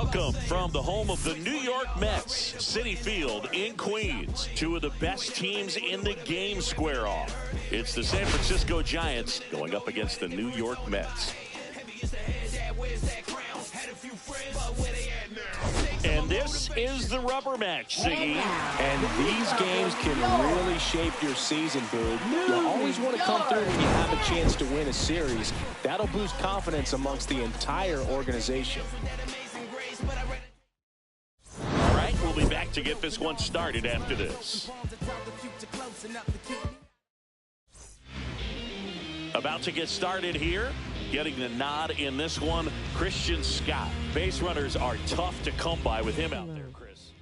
Welcome from the home of the New York Mets, Citi Field in Queens. Two of the best teams in the game square off. It's the San Francisco Giants going up against the New York Mets. And this is the rubber match, Siggy. And these games can really shape your season, Boog. You always want to come through when you have a chance to win a series. That'll boost confidence amongst the entire organization. All right, we'll be back to get this one started after this. About to get started here. Getting the nod in this one, Christian Scott. Base runners are tough to come by with him out there, Chris.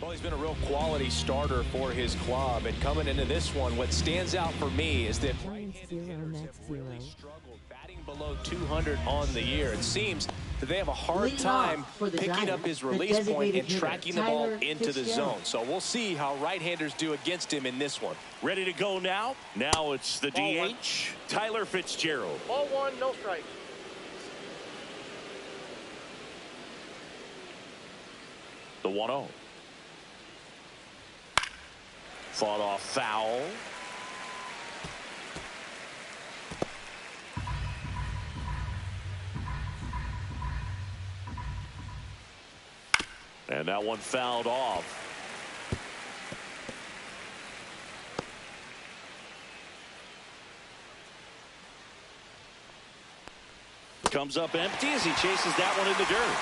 Well, he's been a real quality starter for his club. And coming into this one, what stands out for me is that right-handed hitters have really struggled, batting below 200 on the year. It seems that they have a hard time picking up his release point and tracking the ball into the zone. So we'll see how right-handers do against him in this one. Ready to go now? Now it's the DH, Tyler Fitzgerald. Ball one, no strike. The 1-0. Fought off foul. And that one fouled off. Comes up empty as he chases that one in the dirt.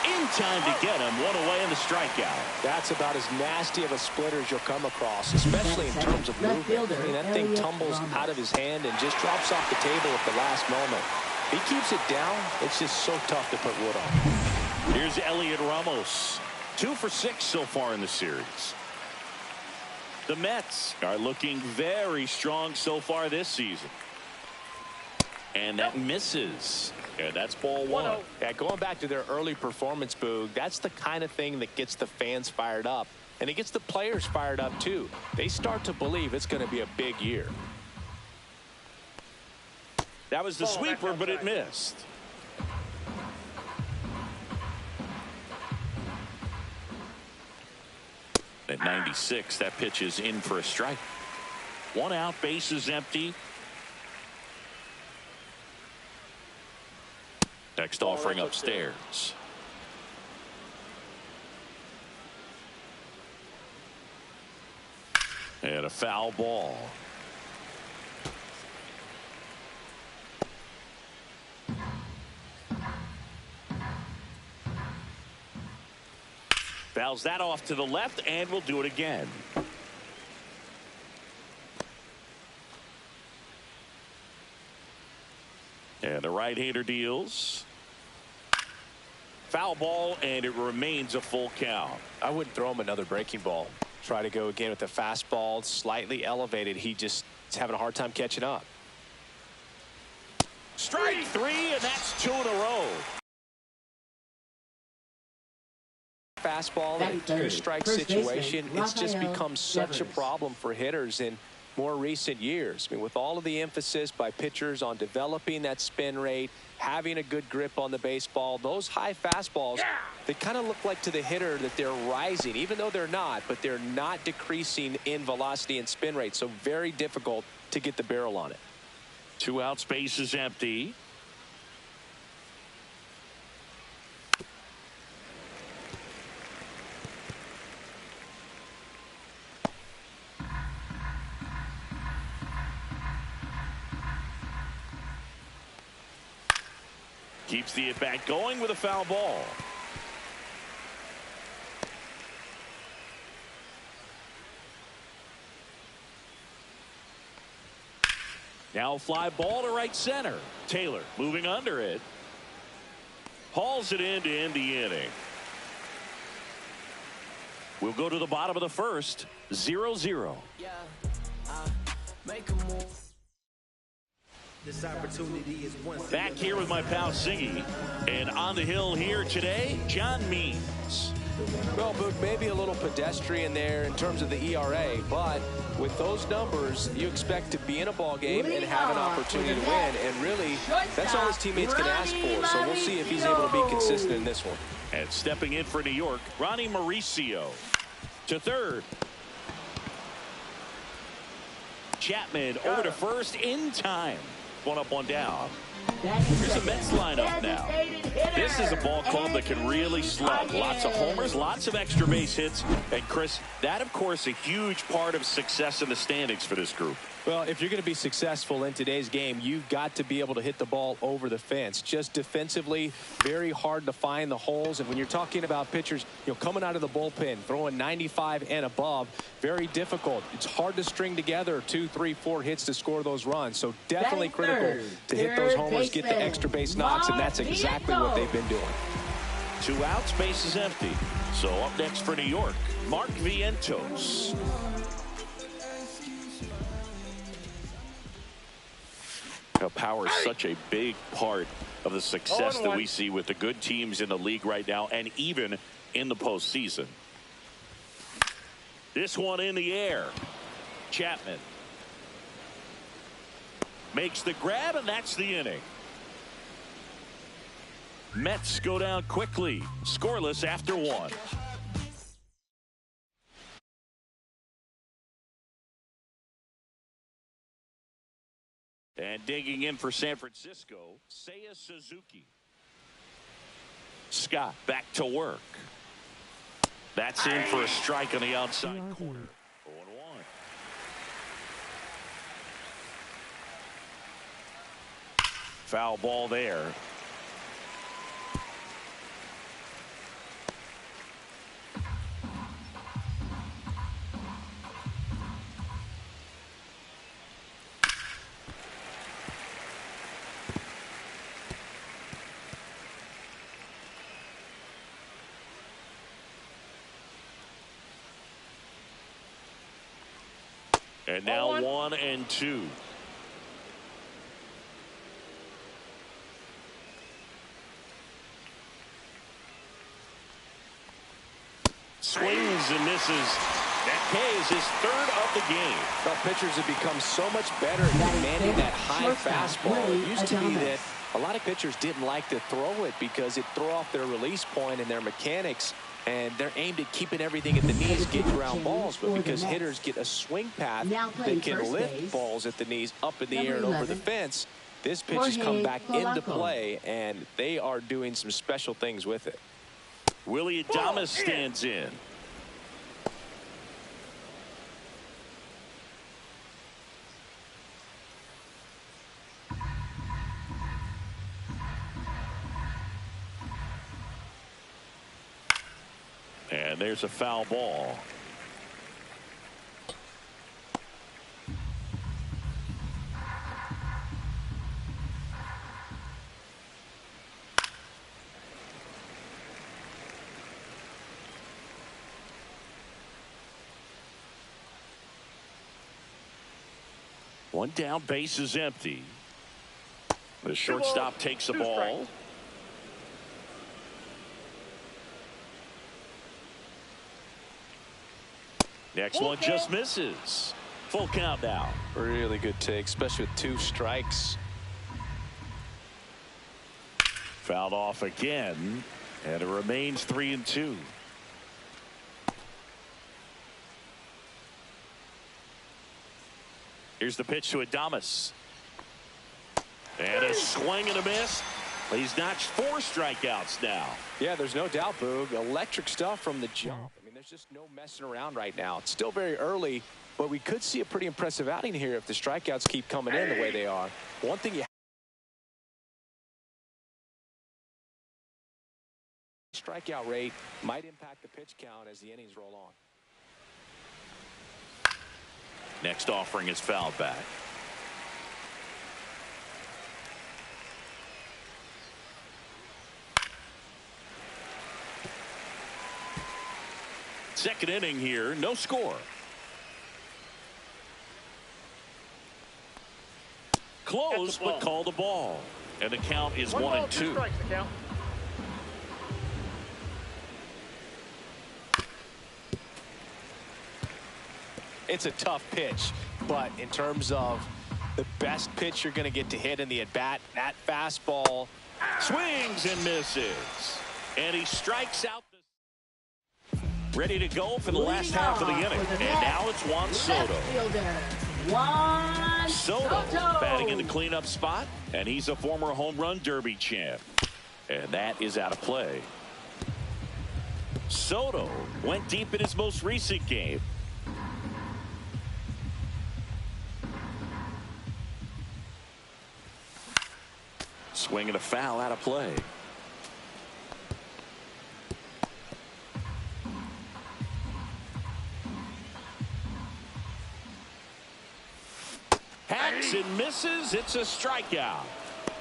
In time to get him. One away in the strikeout. That's about as nasty of a splitter as you'll come across, especially in terms of movement. I mean, that thing tumbles out of his hand and just drops off the table at the last moment. He keeps it down. It's just so tough to put wood on. Here's Elliot Ramos. 2 for 6 so far in the series. The Mets are looking very strong so far this season. And that misses. Yeah, that's ball one. Yeah, going back to their early performance, Boog, that's the kind of thing that gets the fans fired up. And it gets the players fired up, too. They start to believe it's going to be a big year. That was the sweeper, but it missed. At 96, that pitch is in for a strike. 1 out, base is empty. Next offering upstairs. And a foul ball. Fouls that off to the left, and we'll do it again. And the right-hander deals. Foul ball, and it remains a full count. I wouldn't throw him another breaking ball. Try to go again with the fastball, slightly elevated. He just is having a hard time catching up. Strike 3, and that's 2 in a row. Fastball in a two-strike situation, it's just become such a problem for hitters in more recent years. I mean, with all of the emphasis by pitchers on developing that spin rate, having a good grip on the baseball, those high fastballs, they kind of look like to the hitter that they're rising, even though they're not, but they're not decreasing in velocity and spin rate. So very difficult to get the barrel on it. 2 out, space is empty. Keeps the at-bat going with a foul ball. Now fly ball to right center. Taylor moving under it. Hauls it in to end the inning. We'll go to the bottom of the first. 0-0. Make a move. This opportunity is back here with my pal Siggy, and on the hill here today, John Means. Well, Boog, maybe a little pedestrian there in terms of the ERA, but with those numbers, you expect to be in a ball game and have an opportunity to win. And really, that's all his teammates can ask for. So we'll see if he's able to be consistent in this one. And stepping in for New York, Ronnie Mauricio to third. Chapman over to first in time. One up, one down. Here's the Mets lineup now. This is a ball club that can really slug. Lots of homers, lots of extra base hits. And Chris, that of course a huge part of success in the standings for this group. Well, if you're going to be successful in today's game, you've got to be able to hit the ball over the fence. Just defensively, very hard to find the holes. And when you're talking about pitchers, coming out of the bullpen, throwing 95 and above, very difficult. It's hard to string together 2, 3, 4 hits to score those runs. So definitely critical to hit those homers, get the extra base knocks, and that's exactly what they've been doing. 2 outs, base is empty. So up next for New York, Mark Vientos. Power is such a big part of the success that we see with the good teams in the league right now and even in the postseason. This one in the air. Chapman makes the grab, and that's the inning. Mets go down quickly, scoreless after 1. And digging in for San Francisco, Seiya Suzuki. Scott back to work. That's in for a strike on the outside corner. 0-1. Foul ball there. And now 1-2. Swings and misses. That K is his third of the game. Well, pitchers have become so much better at commanding that high fastball. It used to be that a lot of pitchers didn't like to throw it because it threw off their release point and their mechanics. And they're aimed at keeping everything at the knees, get ground balls. But because hitters get a swing path that can lift balls at the knees up in the air and over the fence, this pitch has come back into play, and they are doing some special things with it. Willie Adames stands in. And there's a foul ball. One down, base is empty. The shortstop takes the ball. Next one just misses. Full count now. Really good take, especially with 2 strikes. Fouled off again, and it remains 3-2. Here's the pitch to Adames. And a swing and a miss. He's notched 4 strikeouts now. Yeah, there's no doubt, Boog. Electric stuff from the jump. I mean, there's just no messing around right now. It's still very early, but we could see a pretty impressive outing here if the strikeouts keep coming in the way they are. One thing you strikeout rate might impact the pitch count as the innings roll on. Next offering is fouled back. Second inning here, no score. Close, but call the ball. And the count is 1-2. It's a tough pitch, but in terms of the best pitch you're going to get to hit in the at-bat, that fastball. Swings and misses. And he strikes out. Ready to go for the last half of the inning. And now it's Juan Soto. Soto batting in the cleanup spot. And he's a former home run derby champ. And that is out of play. Soto went deep in his most recent game. Swing and a foul, out of play. Hacks and misses. It's a strikeout.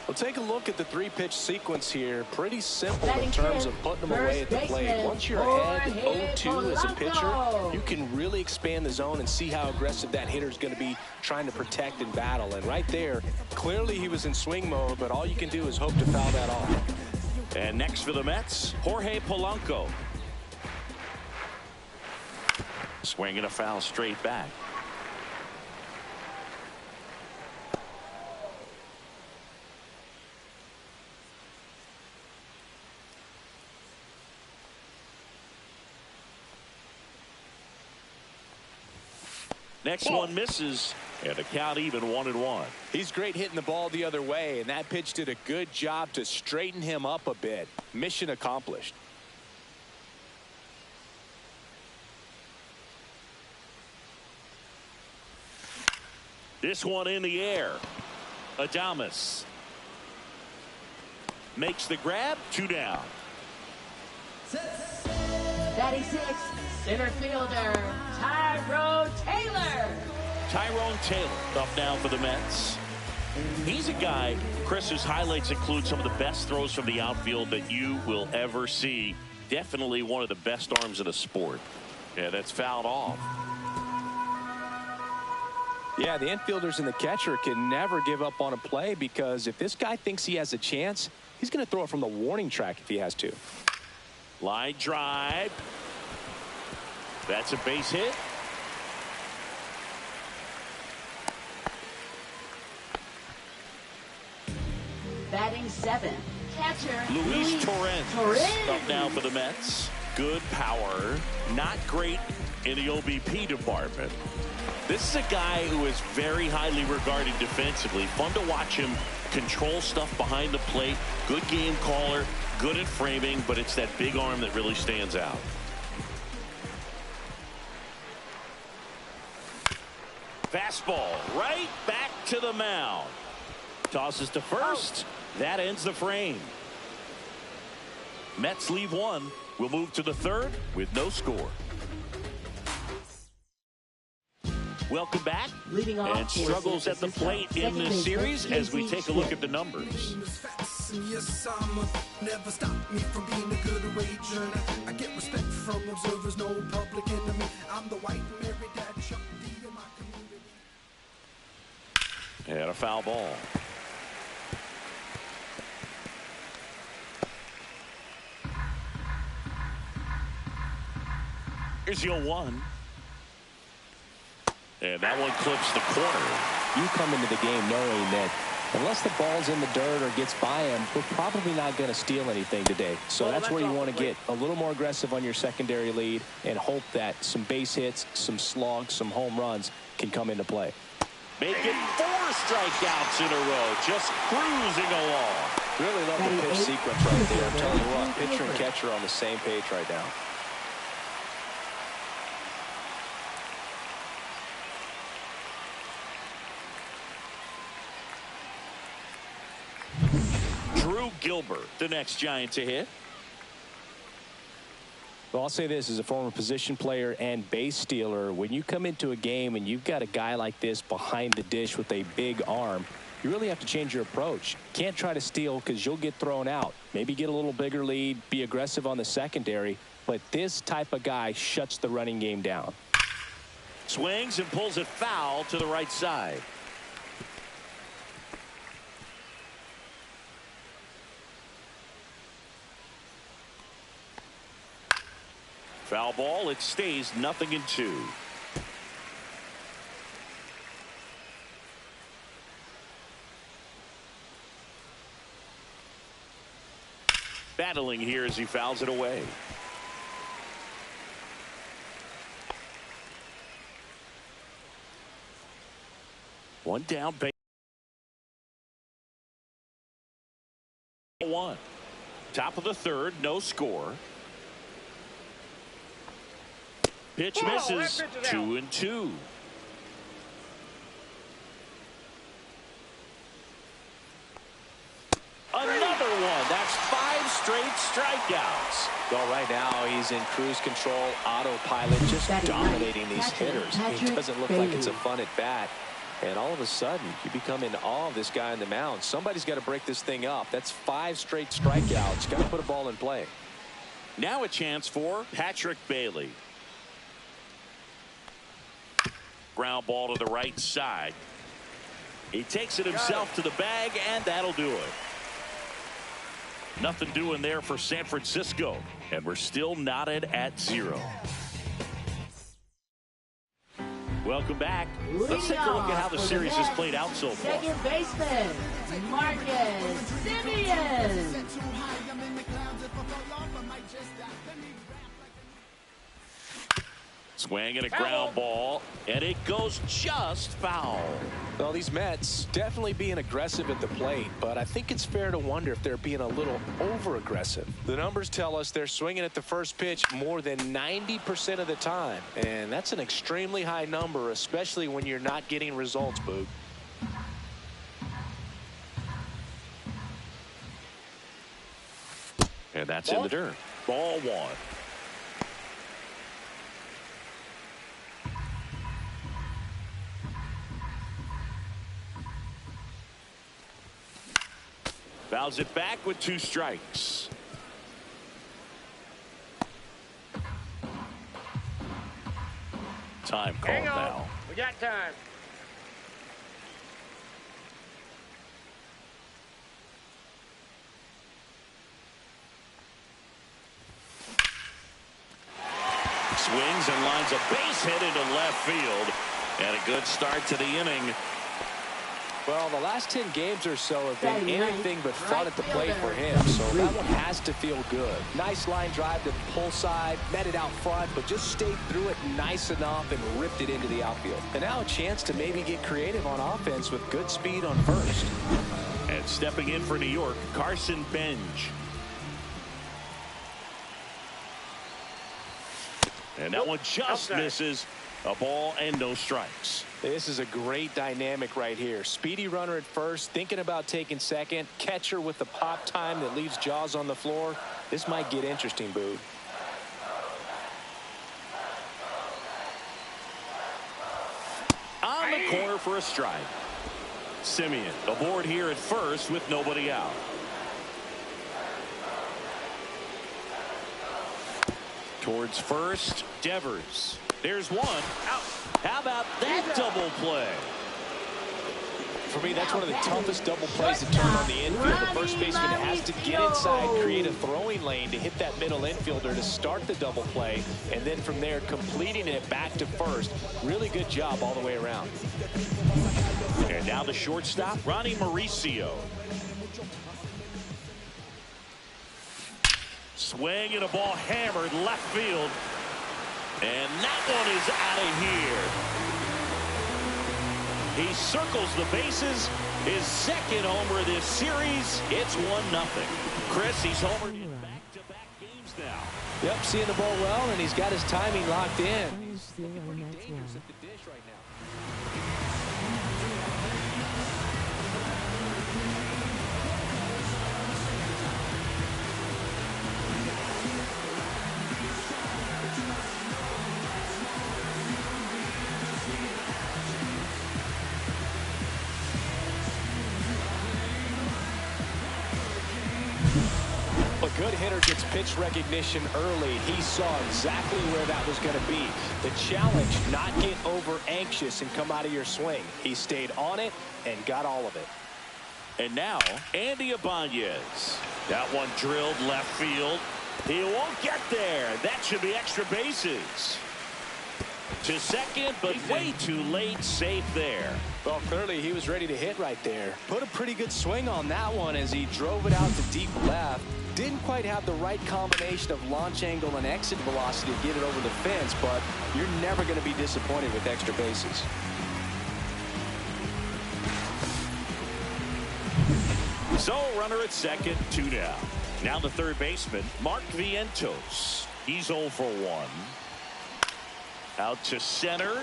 Well, take a look at the three-pitch sequence here. Pretty simple in terms of putting them away at the plate. Once you're ahead 0-2 as a pitcher, you can really expand the zone and see how aggressive that hitter is going to be trying to protect and battle. And right there, clearly he was in swing mode, but all you can do is hope to foul that off. And next for the Mets, Jorge Polanco. Swing and a foul straight back. Next one misses, and the count even 1-1. He's great hitting the ball the other way, and that pitch did a good job to straighten him up a bit. Mission accomplished. This one in the air. Adames makes the grab. 2 down. Batting 6, center fielder, Tyrone Taylor. Tyrone Taylor up now for the Mets. He's a guy, Chris, whose highlights include some of the best throws from the outfield that you will ever see. Definitely one of the best arms in the sport. Yeah, that's fouled off. Yeah, the infielders and the catcher can never give up on a play, because if this guy thinks he has a chance, he's going to throw it from the warning track if he has to. Line drive. That's a base hit. Batting 7, catcher Luis Torrens up now for the Mets. Good power, not great in the OBP department. This is a guy who is very highly regarded defensively. Fun to watch him control stuff behind the plate. Good game caller, good at framing, but it's that big arm that really stands out. Fastball right back to the mound. Tosses to first. That ends the frame. Mets leave one. We'll move to the third with no score. Welcome back. And struggles at the plate in this series as we take a look at the numbers. Never stop me from being a good wager. I get respect from observers, no public enemy. I'm the white Mary Dad Chuck D in my community. And a foul ball. Here's your 1. And that one clips the corner. You come into the game knowing that unless the ball's in the dirt or gets by him, we're probably not going to steal anything today. So that's where you want to get a little more aggressive on your secondary lead and hope that some base hits, some slugs, some home runs can come into play. Making 4 strikeouts in a row, just cruising along. Really love the pitch sequence right there. I'm telling you what, pitcher and catcher are on the same page right now. Gilbert, the next Giant to hit. Well, I'll say this as a former position player and base stealer. When you come into a game and you've got a guy like this behind the dish with a big arm, you really have to change your approach. Can't try to steal because you'll get thrown out. Maybe get a little bigger lead, be aggressive on the secondary. But this type of guy shuts the running game down. Swings and pulls it foul to the right side. Foul ball. It stays 0-2. battling here as he fouls it away. One down, base. One. Top of the third, no score. Pitch misses. 2-2. Another one. That's 5 straight strikeouts. Well, right now he's in cruise control, autopilot, just dominating these hitters. It doesn't look like it's a fun at bat. And all of a sudden, you become in awe of this guy on the mound. Somebody's got to break this thing up. That's 5 straight strikeouts. Got to put a ball in play. Now a chance for Patrick Bailey. Ground ball to the right side. He takes it himself to the bag, and that'll do it. Nothing doing there for San Francisco, and we're still knotted at 0. Welcome back. Let's take a look at how the series has played out so far. Second baseman, Marcus Semien. Swing and a ground ball, and it goes just foul. Well, these Mets definitely being aggressive at the plate, but I think it's fair to wonder if they're being a little over-aggressive. The numbers tell us they're swinging at the first pitch more than 90% of the time, and that's an extremely high number, especially when you're not getting results, Boog. And that's in the dirt. Ball 1. Fouls it back with 2 strikes. Time called now. We got time. Swings and lines a base hit into left field. And a good start to the inning. Well, the last 10 games or so have been anything but fun at the plate for him, so that one has to feel good. Nice line drive to the pull side, met it out front, but just stayed through it nice enough and ripped it into the outfield. And now a chance to maybe get creative on offense with good speed on first. And stepping in for New York, Carson Benj. And that one just misses. A ball and no strikes. This is a great dynamic right here. Speedy runner at first, thinking about taking second. Catcher with the pop time that leaves Jaws on the floor. This might get interesting, Boo. On the corner for a strike. Semien aboard here at first with nobody out. Towards first, Devers. There's one. Out. How about that double play? For me, that's one of the toughest double plays to turn on the infield. The first baseman has to get inside, create a throwing lane to hit that middle infielder to start the double play, and then from there completing it back to first. Really good job all the way around. And now the shortstop, Ronnie Mauricio. Swing and a ball hammered left field. And that one is out of here. He circles the bases. His second homer this series. It's 1-0. Chris, he's homered in back-to-back games now. Yep, seeing the ball well, and he's got his timing locked in. A good hitter gets pitch recognition early. He saw exactly where that was going to be. The challenge, not get over anxious and come out of your swing. He stayed on it and got all of it. And now, Andy Ibanez. That one drilled left field. He won't get there. That should be extra bases. To second, but way too late. Safe there. Well, clearly he was ready to hit right there. Put a pretty good swing on that one as he drove it out to deep left. Didn't quite have the right combination of launch angle and exit velocity to get it over the fence, but you're never going to be disappointed with extra bases. So, runner at second, 2 down. Now the third baseman, Mark Vientos. He's 0 for 1. Out to center.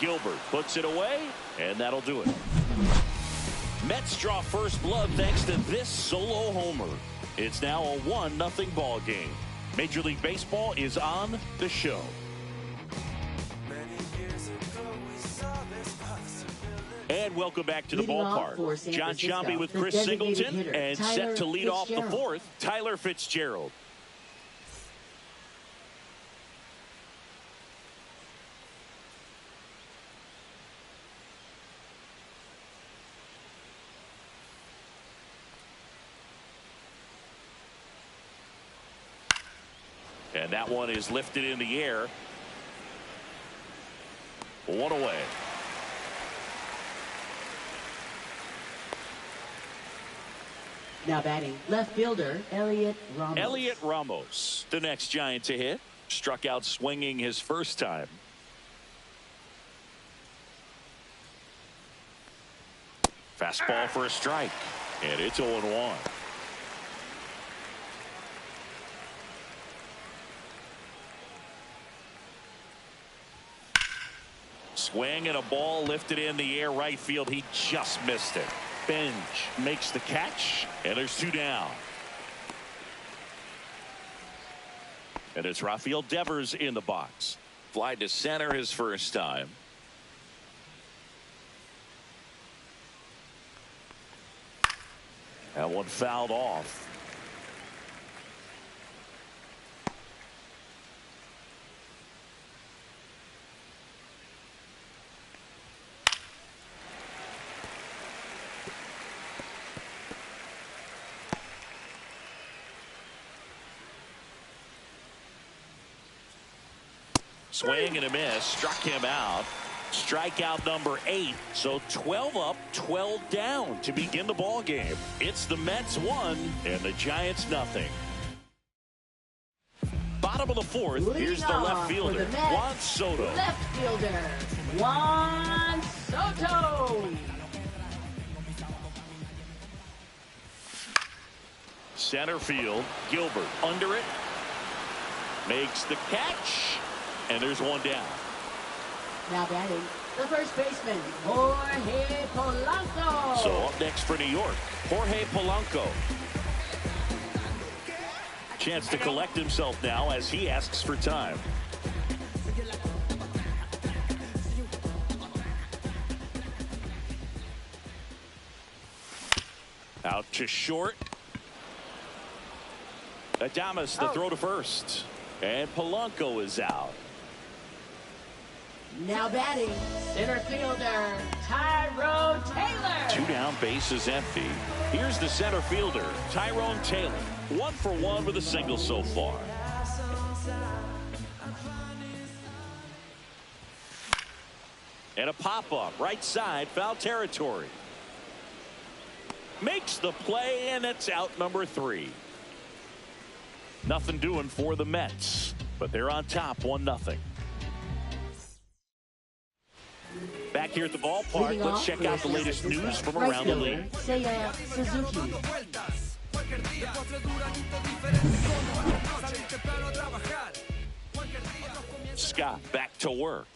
Gilbert puts it away, and that'll do it. Mets draw first blood thanks to this solo homer. It's now a 1-0 ball game. Major League Baseball is on the show. And welcome back to the ballpark. John Sciambi with Chris Singleton, and set to lead off the fourth, Tyler Fitzgerald. And that one is lifted in the air. 1 away. Now batting, left fielder, Elliot Ramos. Elliot Ramos, the next Giant to hit. Struck out swinging his first time. Fastball for a strike. And it's 0-1. Swing and a ball lifted in the air right field. He just missed it. Benj makes the catch, and there's 2 down. And it's Rafael Devers in the box. Fly to center his first time. That one fouled off. Swing and a miss, struck him out. Strikeout number 8. So 12 up, 12 down to begin the ball game. It's the Mets 1 and the Giants nothing. Bottom of the fourth. Here's the left fielder, Juan Soto. Left fielder, Juan Soto. Center field, Gilbert under it. Makes the catch. And there's 1 down. Now batting, the first baseman, Jorge Polanco. So up next for New York, Jorge Polanco. Chance to collect himself now as he asks for time. Out to short. Adames the throw to first. And Polanco is out. Now batting, center fielder, Tyrone Taylor. 2 down, base is empty. Here's the center fielder, Tyrone Taylor. 1 for 1 with a single so far. And a pop-up, right side, foul territory. Makes the play, and it's out number 3. Nothing doing for the Mets, but they're on top 1-0. Back here at the ballpark, let's check out the latest news from around the league. Seiya Suzuki. Scott back to work.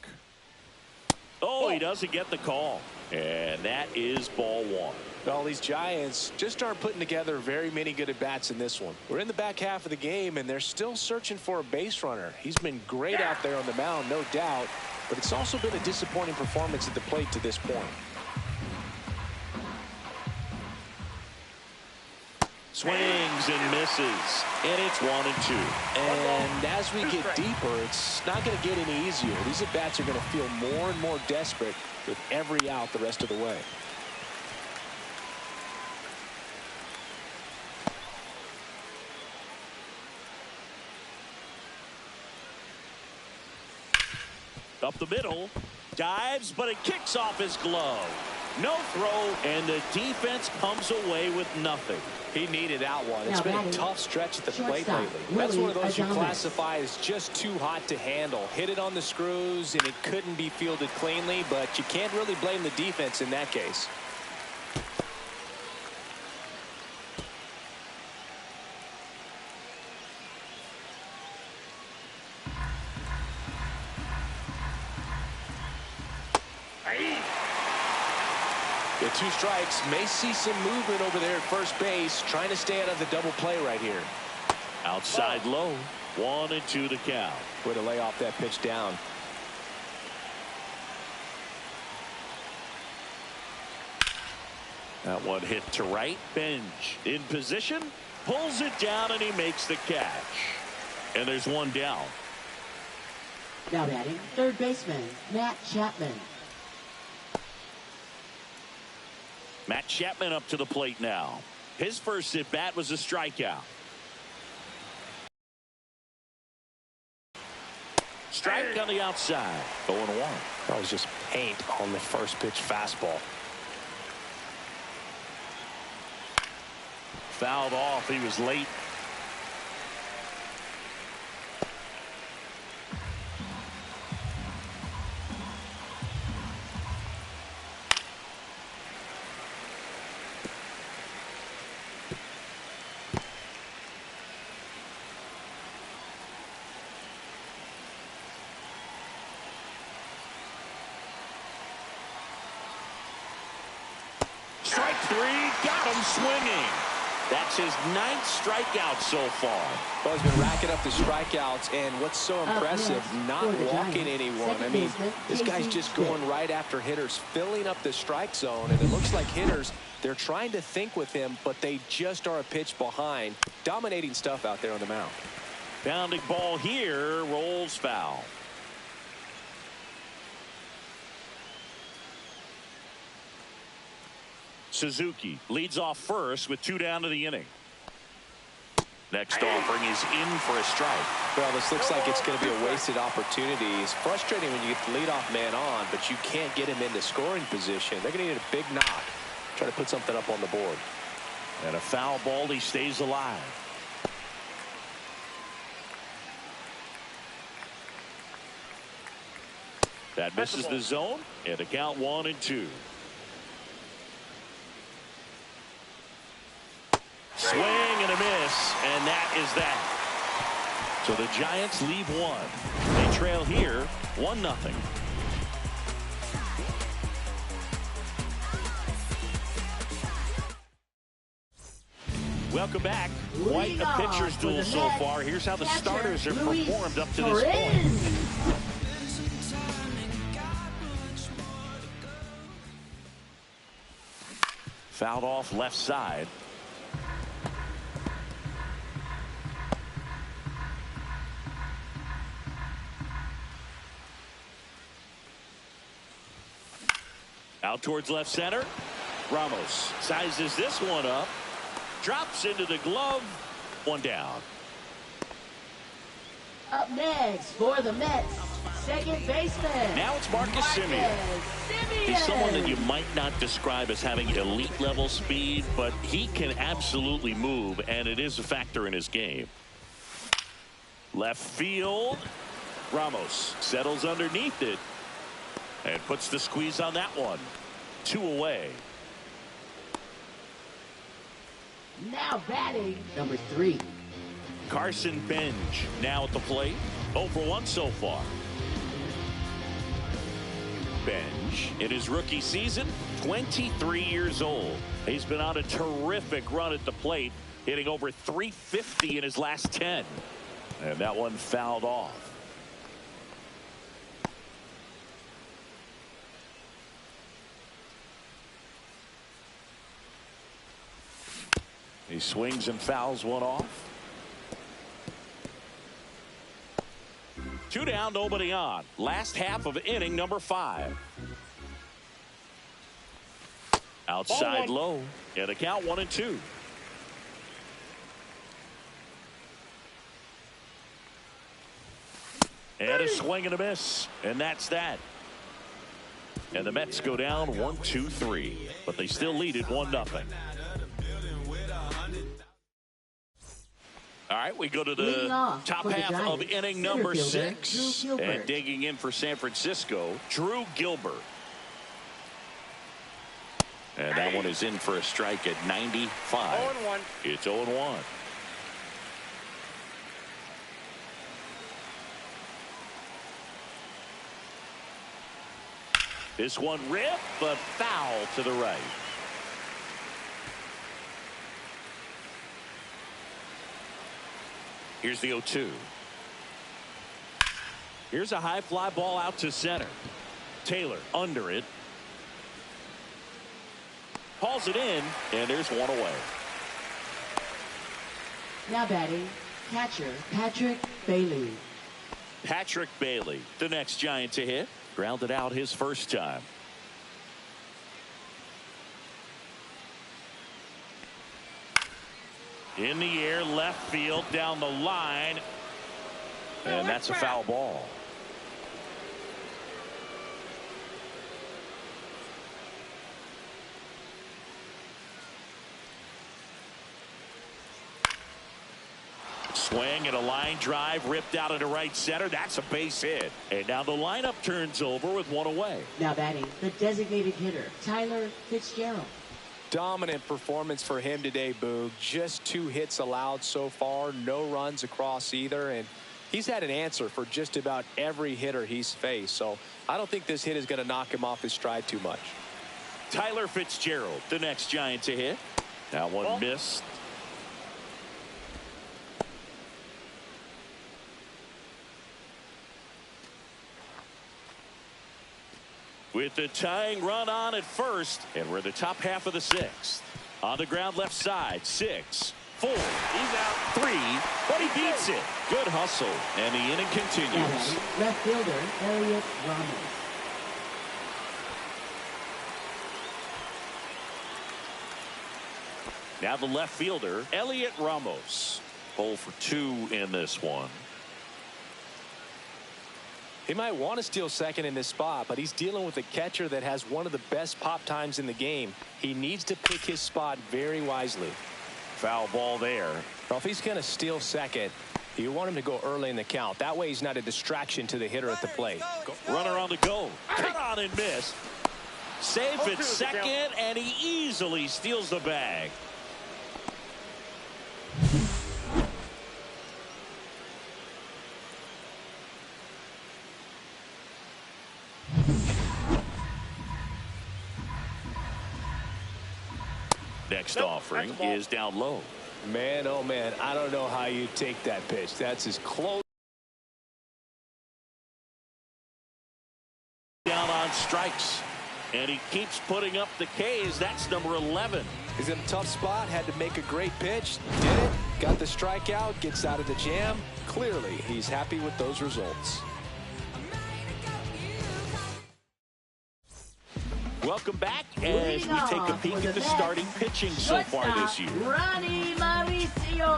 Oh, he doesn't get the call. And that is ball 1. Well, these Giants just aren't putting together very many good at-bats in this one. We're in the back half of the game, and they're still searching for a base runner. He's been great out there on the mound, no doubt, but it's also been a disappointing performance at the plate to this point. Swings and misses, and it's 1-2. And as we get deeper, it's not going to get any easier. These at-bats are going to feel more and more desperate with every out the rest of the way. Up the middle. Dives, but it kicks off his glove. No throw, and the defense comes away with nothing. He needed that one. It's been a tough stretch at the plate lately. That's one of those you classify as just too hot to handle. Hit it on the screws, and it couldn't be fielded cleanly, but you can't really blame the defense in that case. The 2 strikes, may see some movement over there at first base, trying to stay out of the double play right here. Outside low, 1-2 the count. Way to lay off that pitch down. That one hit to right. Bench in position, pulls it down, and he makes the catch. And there's one down. Now batting, third baseman, Matt Chapman. Matt Chapman up to the plate now. His first at bat was a strikeout. Strike on the outside. 0-1. That was just paint on the first pitch fastball. Fouled off. He was late. Strike 3, got him swinging. That's his 9th strikeout so far. Well, he's been racking up the strikeouts, and what's so impressive, not walking anyone. I mean, this guy's just going right after hitters, filling up the strike zone, and it looks like hitters, they're trying to think with him, but they just are a pitch behind. Dominating stuff out there on the mound. Bounding ball here, rolls foul. Suzuki leads off first with 2 down to the inning. Next offering is in for a strike. Well, this looks like it's going to be a wasted opportunity. It's frustrating when you get the leadoff man on, but you can't get him into scoring position. They're going to need a big knock. Try to put something up on the board. And a foul ball, he stays alive. That misses the zone, and the count 1-2. Swing and a miss, and that is that. So the Giants leave 1. They trail here 1-0. Welcome back. Quite a pitcher's duel so far. Here's how the starters have performed up to this point. Fouled off left side. Out towards left center. Ramos sizes this one up. Drops into the glove. 1 down. Up next for the Mets, second baseman. Now it's Marcus Semien. He's someone that you might not describe as having elite level speed, but he can absolutely move, and it is a factor in his game. Left field. Ramos settles underneath it and puts the squeeze on that one. 2 away. Now batting, number 3. Carson Benj now at the plate. 0 for 1 so far. Benj in his rookie season, 23 years old. He's been on a terrific run at the plate, hitting over .350 in his last 10. And that one fouled off. He swings and fouls one off. 2 down, nobody on. Last half of inning number 5. Outside low. And the count 1-2. And a swing and a miss. And that's that. And the Mets go down 1-2-3. But they still lead it 1-0. All right, we go to the top half of inning number 6. And digging in for San Francisco, Drew Gilbert. And that one is in for a strike at 95. 0-1. It's 0-1. This one ripped, but foul to the right. Here's the 0-2. Here's a high fly ball out to center. Taylor under it. Hauls it in, and there's one away. Now batting, catcher Patrick Bailey. Patrick Bailey, the next Giant to hit. Grounded out his first time. In the air, left field, down the line. And that's a foul ball. Swing and a line drive ripped out into right center. That's a base hit. And now the lineup turns over with one away. Now batting, the designated hitter, Tyler Fitzgerald. Dominant performance for him today, Boog. Just 2 hits allowed so far. No runs across either. And he's had an answer for just about every hitter he's faced. So I don't think this hit is going to knock him off his stride too much. Tyler Fitzgerald, the next Giant to hit. That one missed. With the tying run on at first, and we're in the top half of the 6th. On the ground left side, 6, 4, he's out 3, but he beats it. Good hustle, and the inning continues. Left fielder Elliot Ramos. Now the left fielder Elliot Ramos. 0 for 2 in this one. He might want to steal second in this spot, but he's dealing with a catcher that has one of the best pop times in the game. He needs to pick his spot very wisely. Foul ball there. Well, if he's going to steal second, you want him to go early in the count. That way he's not a distraction to the hitter at the plate. Runner on the go. Cut on and miss. Save at second, and he easily steals the bag. Next offering is down low. Man, oh man, I don't know how you take that pitch. That's as close. Down on strikes, and he keeps putting up the Ks. That's number 11. He's in a tough spot, had to make a great pitch, did it, got the strikeout, gets out of the jam. Clearly, he's happy with those results. Welcome back as we take a peek at the starting pitching so far this year. Ronnie Mauricio.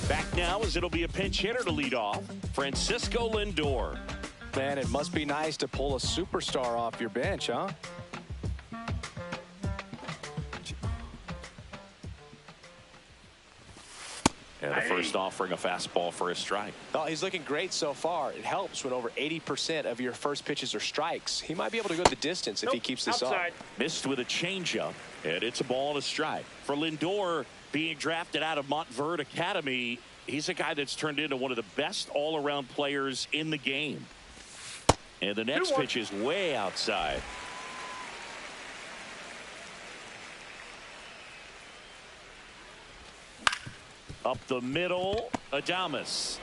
Back now as it'll be a pinch hitter to lead off, Francisco Lindor. Man, it must be nice to pull a superstar off your bench, huh? And the first offering a fastball for a strike. Oh, he's looking great so far. It helps when over 80% of your first pitches are strikes. He might be able to go the distance if he keeps this up. Missed with a changeup, and it's a ball and a strike. For Lindor, being drafted out of Montverde Academy, he's a guy that's turned into one of the best all-around players in the game. And the next pitch is way outside. Up the middle, Adames.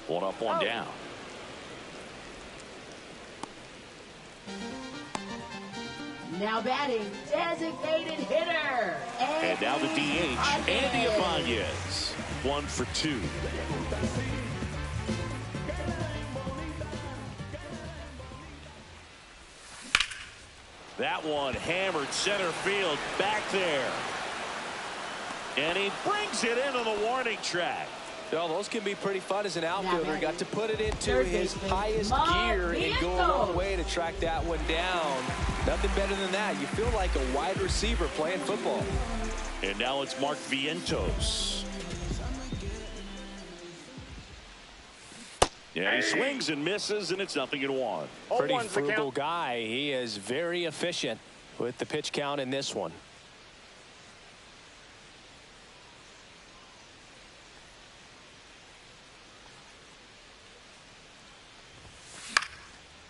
One up, one down. Now batting, designated hitter. And now the DH, Andy Ibanez. 1 for 2. That one hammered center field back there. And he brings it into the warning track. Well, those can be pretty fun as an outfielder. Got to put it into Third his baseman, highest gear and go a long way to track that one down. Nothing better than that. You feel like a wide receiver playing football. And now it's Mark Vientos. Yeah, he swings and misses, and it's 0-1. Pretty frugal guy. He is very efficient with the pitch count in this one.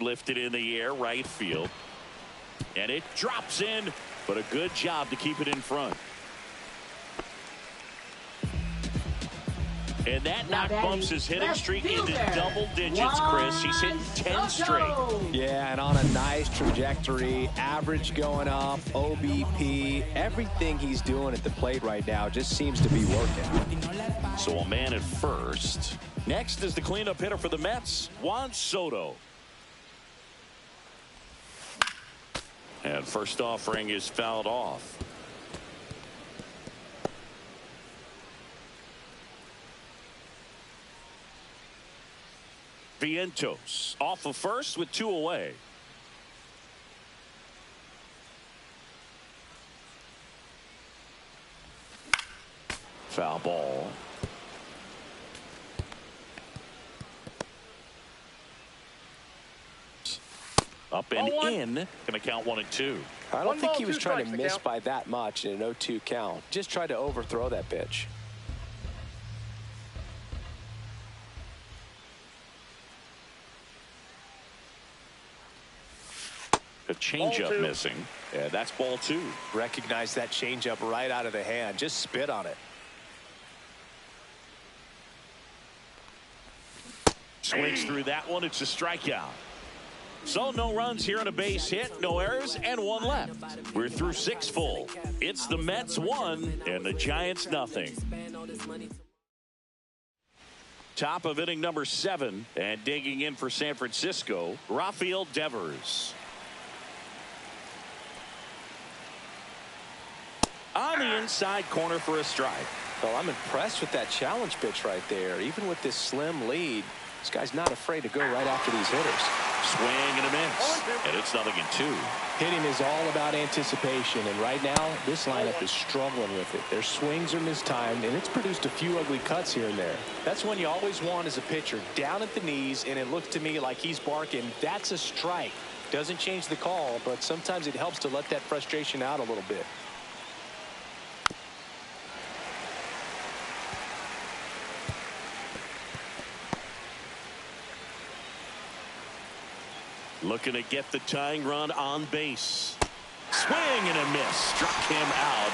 Lifted in the air, right field. And it drops in, but a good job to keep it in front. And that knock bumps his hitting streak into double digits, Chris. He's hitting 10 straight. Yeah, and on a nice trajectory. Average going up, OBP. Everything he's doing at the plate right now just seems to be working. So a man at first. Next is the cleanup hitter for the Mets, Juan Soto. And first offering is fouled off. Vientos off of first with 2 away. Foul ball. Up and in. Going to count 1 and 2. I don't think he was trying to miss by that much in an 0-2 count. Just tried to overthrow that pitch. A changeup missing. Yeah, that's ball 2. Recognize that changeup right out of the hand. Just spit on it. Swings through that one. It's a strikeout. So no runs here on a base hit, no errors, and 1 left. We're through 6 full. It's the Mets 1 and the Giants nothing. Top of inning number 7, and digging in for San Francisco, Rafael Devers. On the inside corner for a strike. Well, I'm impressed with that challenge pitch right there. Even with this slim lead, this guy's not afraid to go right after these hitters. Swing and a miss. And it's 0-2. Hitting is all about anticipation, and right now this lineup is struggling with it. Their swings are mistimed, and it's produced a few ugly cuts here and there. That's one you always want as a pitcher, down at the knees, and it looks to me like he's barking, that's a strike. Doesn't change the call, but sometimes it helps to let that frustration out a little bit. Looking to get the tying run on base. Swing and a miss. Struck him out.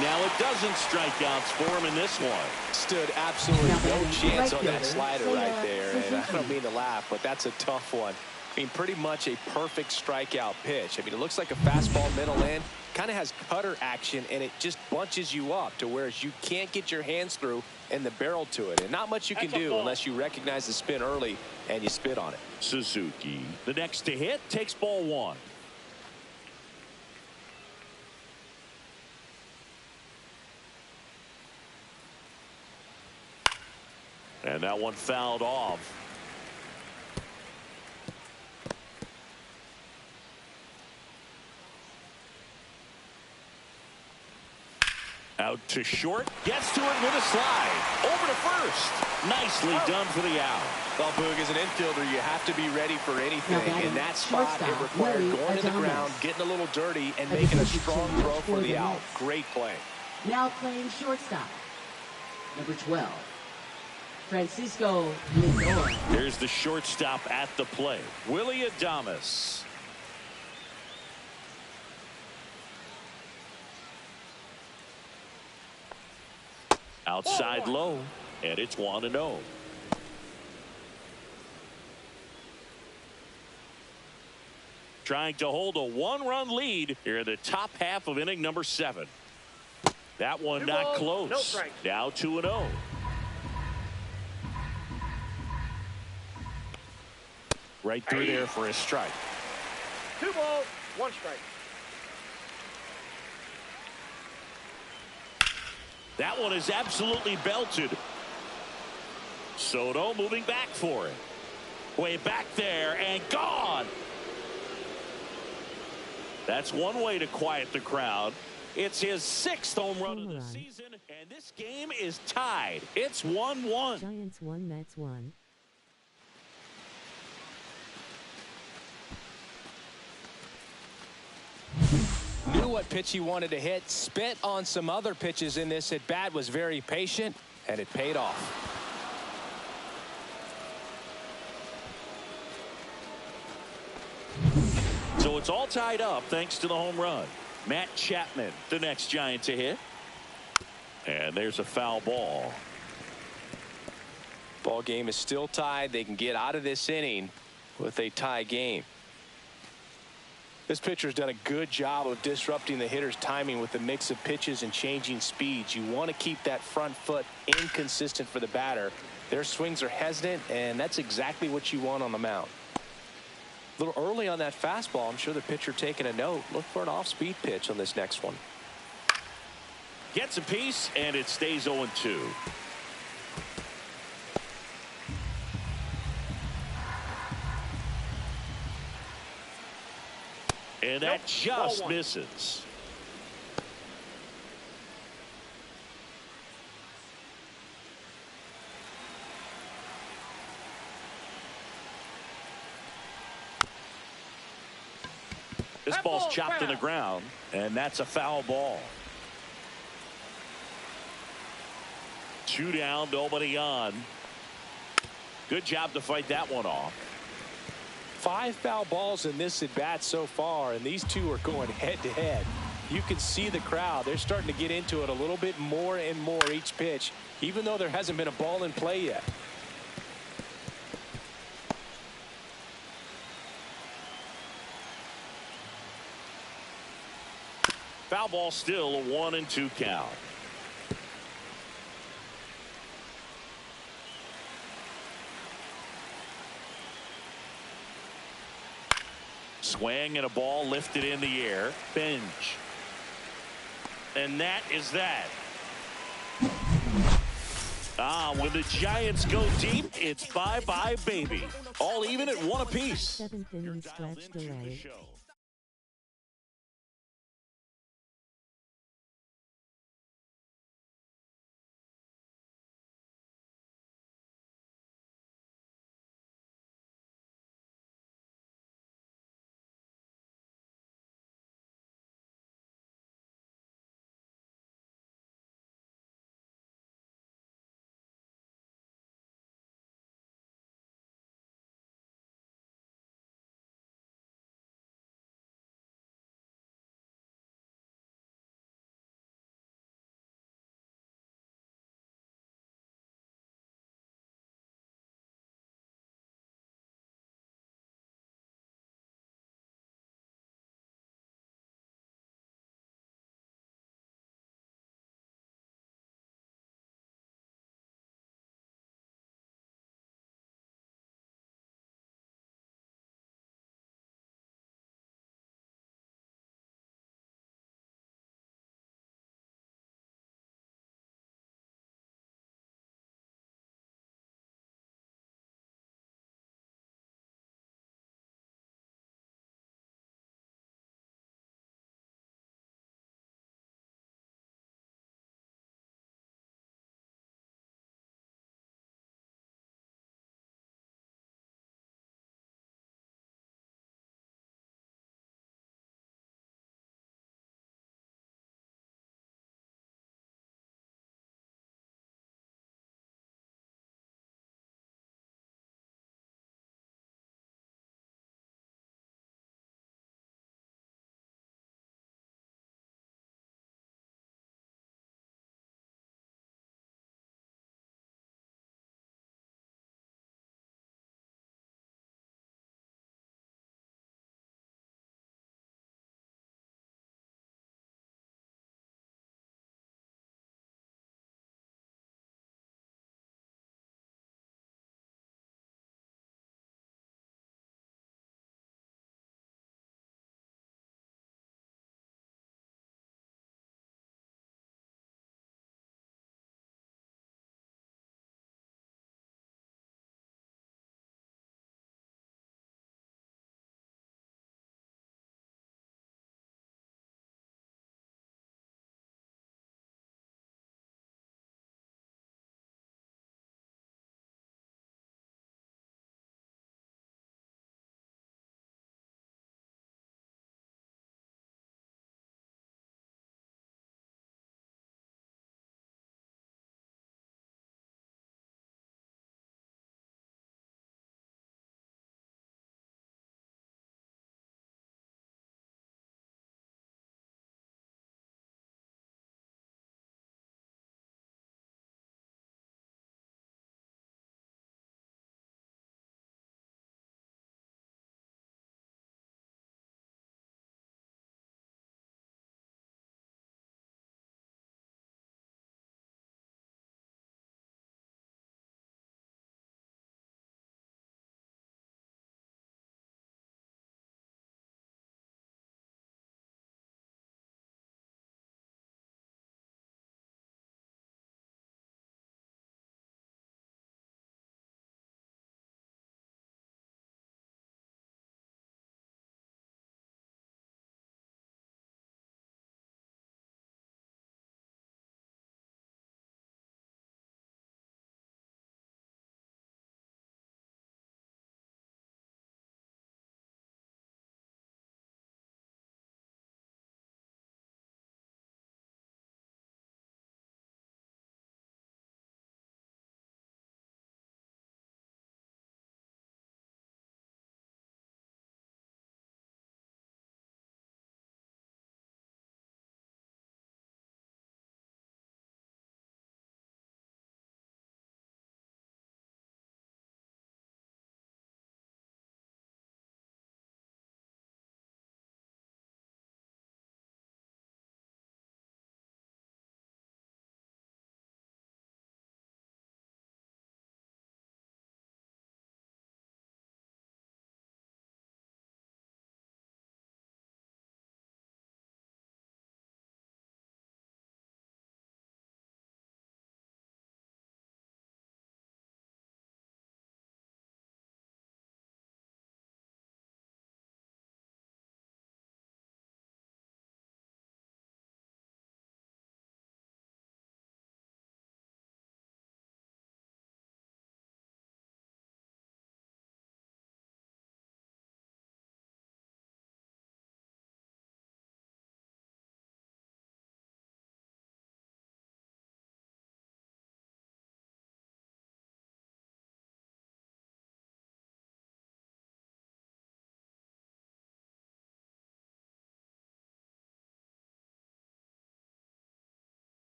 Now it doesn't strikeouts for him in this one. Stood absolutely no chance on that slider right there. And I don't mean to laugh, but that's a tough one. I mean, pretty much a perfect strikeout pitch. I mean, it looks like a fastball middle in. Kind of has cutter action, and it just bunches you up to where you can't get your hands through and the barrel to it. And not much you can do unless you recognize the spin early and you spit on it. Suzuki, the next to hit, takes ball 1. And that one fouled off. Out to short, gets to it with a slide. Over to first. Nicely done for the out. Well, Boog, as an infielder, you have to be ready for anything. In that spot, it required going to the ground, getting a little dirty, and making a strong throw for the out. Great play. Now playing shortstop, number 12, Francisco Lindor. Here's the shortstop at the play, Willie Adames. Outside low, and it's 1-0. Trying to hold a 1-run lead here in the top half of inning number 7. That one not close. Now 2-0. Right through there for a strike. 2 balls, 1 strike. That one is absolutely belted. Soto moving back for it. Way back there and gone. That's one way to quiet the crowd. It's his 6th home run of the season, and this game is tied. It's 1-1. Giants 1, Mets 1. Knew what pitch he wanted to hit, spit on some other pitches in this at bat, was very patient, and it paid off. So it's all tied up thanks to the home run. Matt Chapman, the next Giant to hit. And there's a foul ball. Ball game is still tied. They can get out of this inning with a tie game. This pitcher's done a good job of disrupting the hitter's timing with the mix of pitches and changing speeds. You want to keep that front foot inconsistent for the batter. Their swings are hesitant, and that's exactly what you want on the mound. A little early on that fastball. I'm sure the pitcher taking a note. Look for an off-speed pitch on this next one. Gets a piece, and it stays 0-2. And that just misses. This ball's chopped in the ground, and that's a foul ball. 2 down, nobody on. Good job to fight that one off. 5 foul balls in this at bat so far, and these two are going head to head. You can see the crowd. They're starting to get into it a little bit more and more each pitch, even though there hasn't been a ball in play yet. Foul ball, still a 1-2 count. Swing and a ball lifted in the air. Binge. And that is that. When the Giants go deep, it's bye-bye, baby. All even at 1 apiece. 7th inning stretch delay.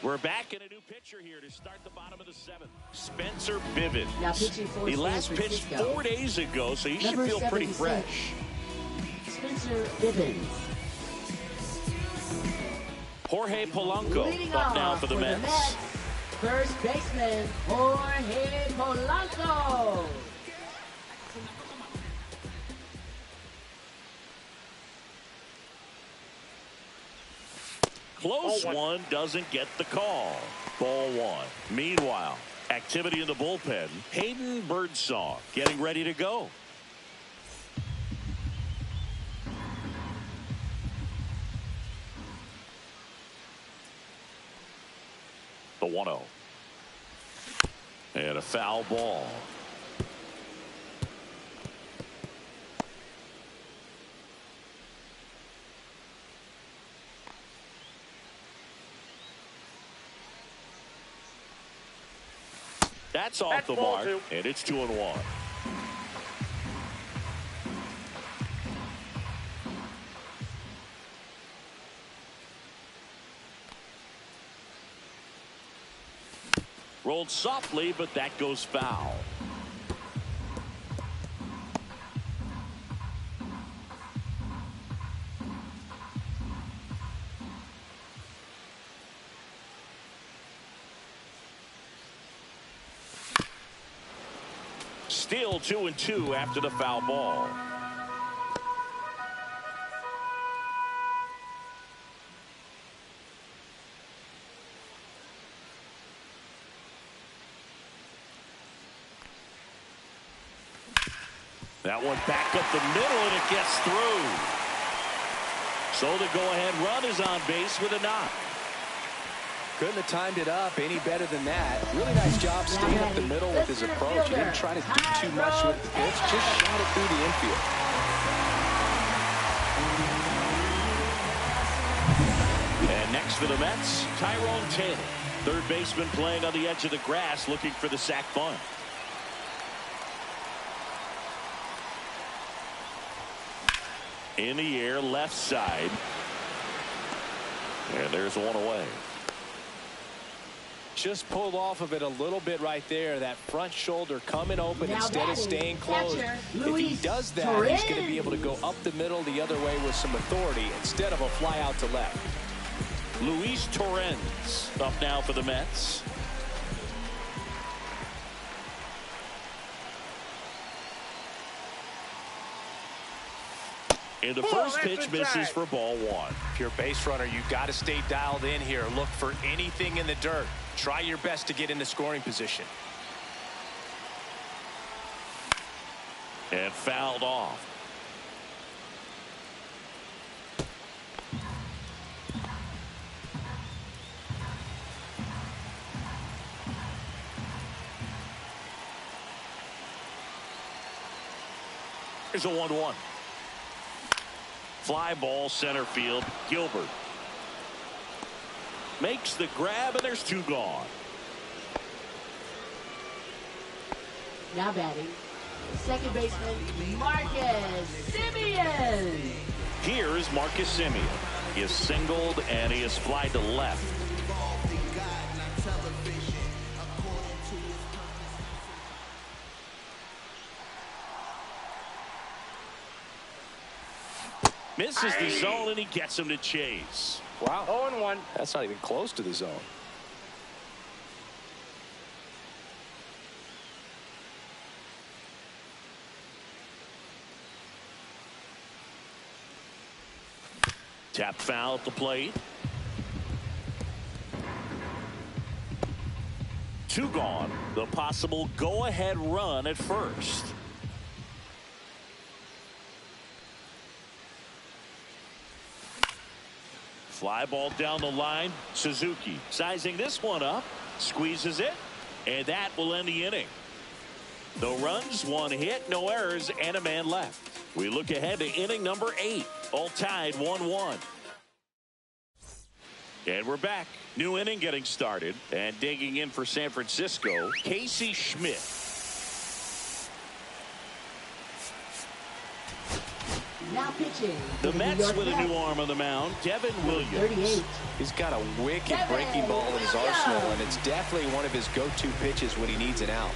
We're back in a new pitcher here to start the bottom of the seventh. Spencer Bivens. Now pitching for He San last pitched Francisco. 4 days ago, so he should Number feel pretty 76, fresh. Spencer Bivens. Jorge Polanco Leading up off now for the Mets. First baseman, Jorge Polanco. Close one doesn't get the call. Ball one. Meanwhile, activity in the bullpen. Hayden Birdsong getting ready to go. The 1-0. And a foul ball. That's off the mark, and it's 2-1. Rolled softly, but that goes foul. Still 2-2 after the foul ball. That one back up the middle, and it gets through. So the go-ahead run is on base with a knock. Couldn't have timed it up any better than that. Really nice job staying up the middle with his approach. He didn't try to do too much with the pitch, just shot it through the infield. And next for the Mets, Tyrone Taylor. Third baseman playing on the edge of the grass, looking for the sac bunt. In the air, left side. And there's one away. Just pulled off of it a little bit right there. That front shoulder coming open Now instead of batting, staying closed. catcher, If he Luis does that, he's going to be able to go up the middle the other way with some authority instead of a fly out to left. Luis Torrens up now for the Mets. And the first pitch misses for ball one. If you're a base runner, you've got to stay dialed in here. Look for anything in the dirt. Try your best to get into scoring position. And fouled off. Here's a 1-1. Fly ball center field. Gilbert makes the grab, and there's two gone. Now batting, second baseman Marcus Semien. Here's Marcus Semien. He is singled, and he is flied to left. Misses the zone, and he gets him to chase. Wow. 0-1. That's not even close to the zone. Tap foul at the plate. Two gone. The possible go-ahead run at first. Fly ball down the line. Suzuki sizing this one up. Squeezes it. And that will end the inning. No runs, one hit, no errors, and a man left. We look ahead to inning number 8. All tied 1-1. And we're back. New inning getting started. And digging in for San Francisco, Casey Schmidt. Now pitching. The for Mets New York with a Mets, new arm on the mound, Devin Williams. 38. He's got a wicked Devin breaking ball in his arsenal, Williams. and it's definitely one of his go-to pitches when he needs an out.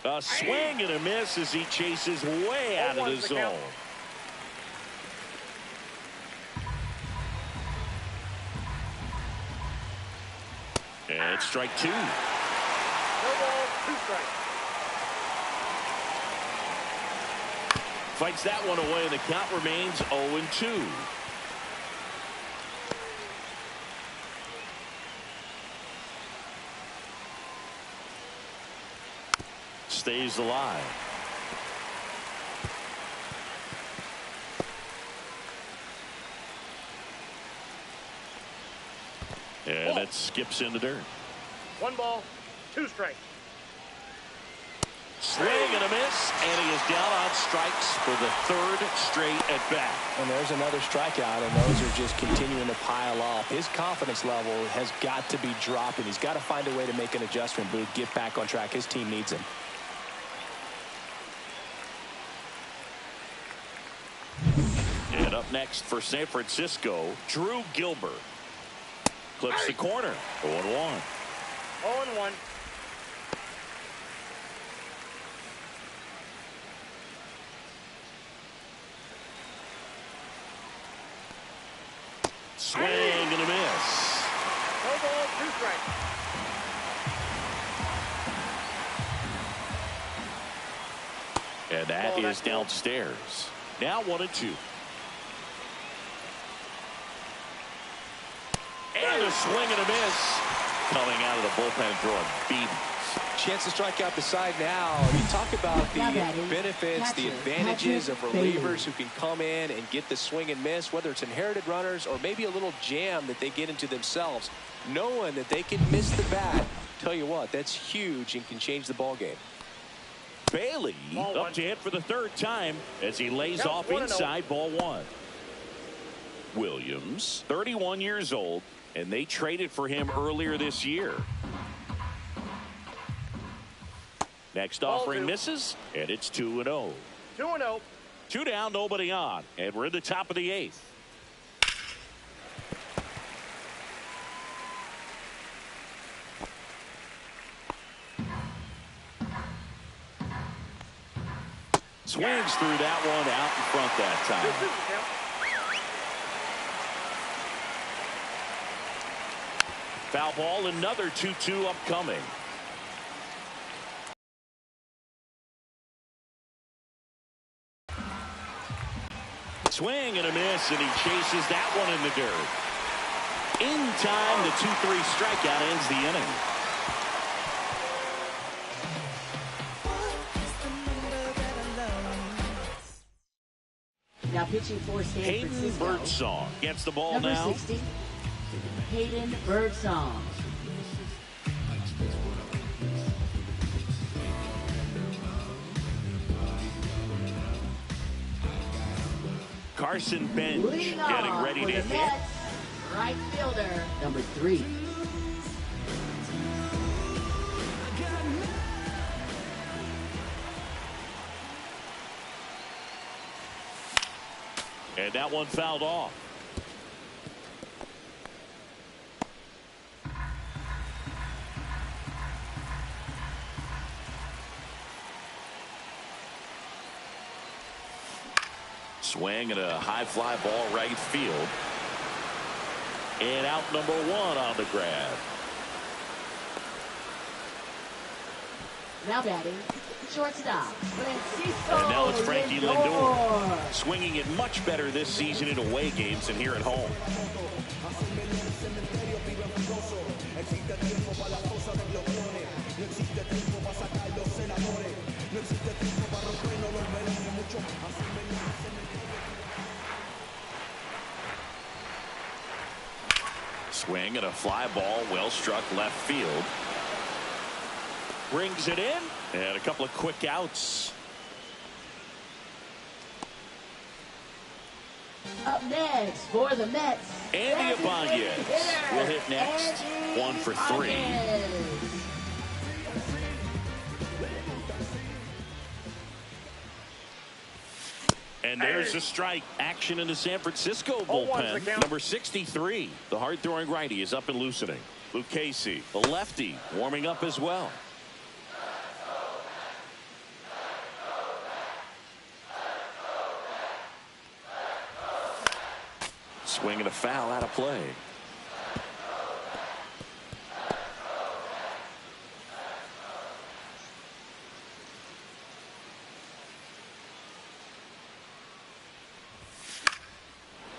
A swing and a miss as he chases way out of the zone. And it's strike two. No ball, 2 strikes. Fights that one away, and the count remains 0-2. Stays alive. And it skips in the dirt. 1 ball, 2 strikes. Swing and a miss, and he is down on strikes for the 3rd straight at bat. And there's another strikeout, and those are just continuing to pile up. His confidence level has got to be dropping. He's got to find a way to make an adjustment, Booth, get back on track. His team needs him. And up next for San Francisco, Drew Gilbert. Clips the corner. 0-1. 0-1. Swing and a miss. No ball, 2 strikes. And that is downstairs. Now 1-2. And a swing and a miss. Coming out of the bullpen throwing beatings. Chance to strike out the side now. You talk about the benefits, the advantages of relievers who can come in and get the swing and miss, whether it's inherited runners or maybe a little jam that they get into themselves. Knowing that they can miss the bat, tell you what, that's huge and can change the ball game. Bailey up to hit for the 3rd time as he lays off inside, ball 1. Williams, 31 years old, and they traded for him earlier this year. Next offering misses, and it's 2-0. 2-0. 2 down, nobody on, and we're in the top of the 8th. Swings through that one out in front that time. Foul ball, another 2-2 upcoming. Swing and a miss, and he chases that one in the dirt. In time, the 2-3 strikeout ends the inning. Now pitching for San Hayden Francisco. Birdsong gets the ball Number now. 60, Hayden Birdsong. Carson Bench Leading getting off ready for to the hit. Mets, right fielder, number 3. And that one fouled off. Swing and a high fly ball right field. And out number 1 on the grab. Now batting, shortstop, Francisco And now it's Frankie Lindor. Lindor. Swinging it much better this season in away games than here at home. Swing and a fly ball well struck left field. Brings it in, and a couple of quick outs. Up next for the Mets, Andy Ibanez will hit next. Andy 1 for 3. Ibanez. And there's a strike. Action in the San Francisco 0-1's the bullpen. count. Number 63. The hard-throwing righty is up and loosening. Luke Casey, the lefty, warming up as well. Swing and a foul out of play.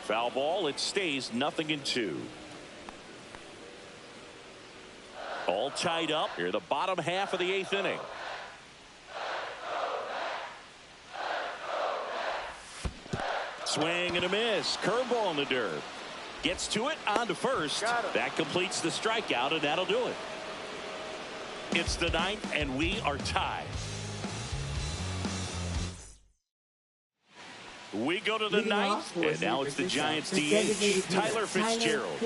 Foul ball. It stays 0-2. All tied up here, the bottom half of the 8th inning. Swing and a miss. Curveball in the dirt. Gets to it, on to first. That completes the strikeout, and that'll do it. It's the 9th, and we are tied. We go to the 9th, and now it's the Giants DH, Tyler Fitzgerald.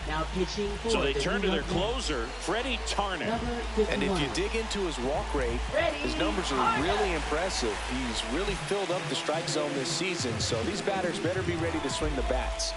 Now pitching for So they the turn to their New York closer, Freddie Tarnok. Number And if you 51. dig into his walk rate, his numbers are really impressive. He's really filled up the strike zone this season, so these batters better be ready to swing the bats.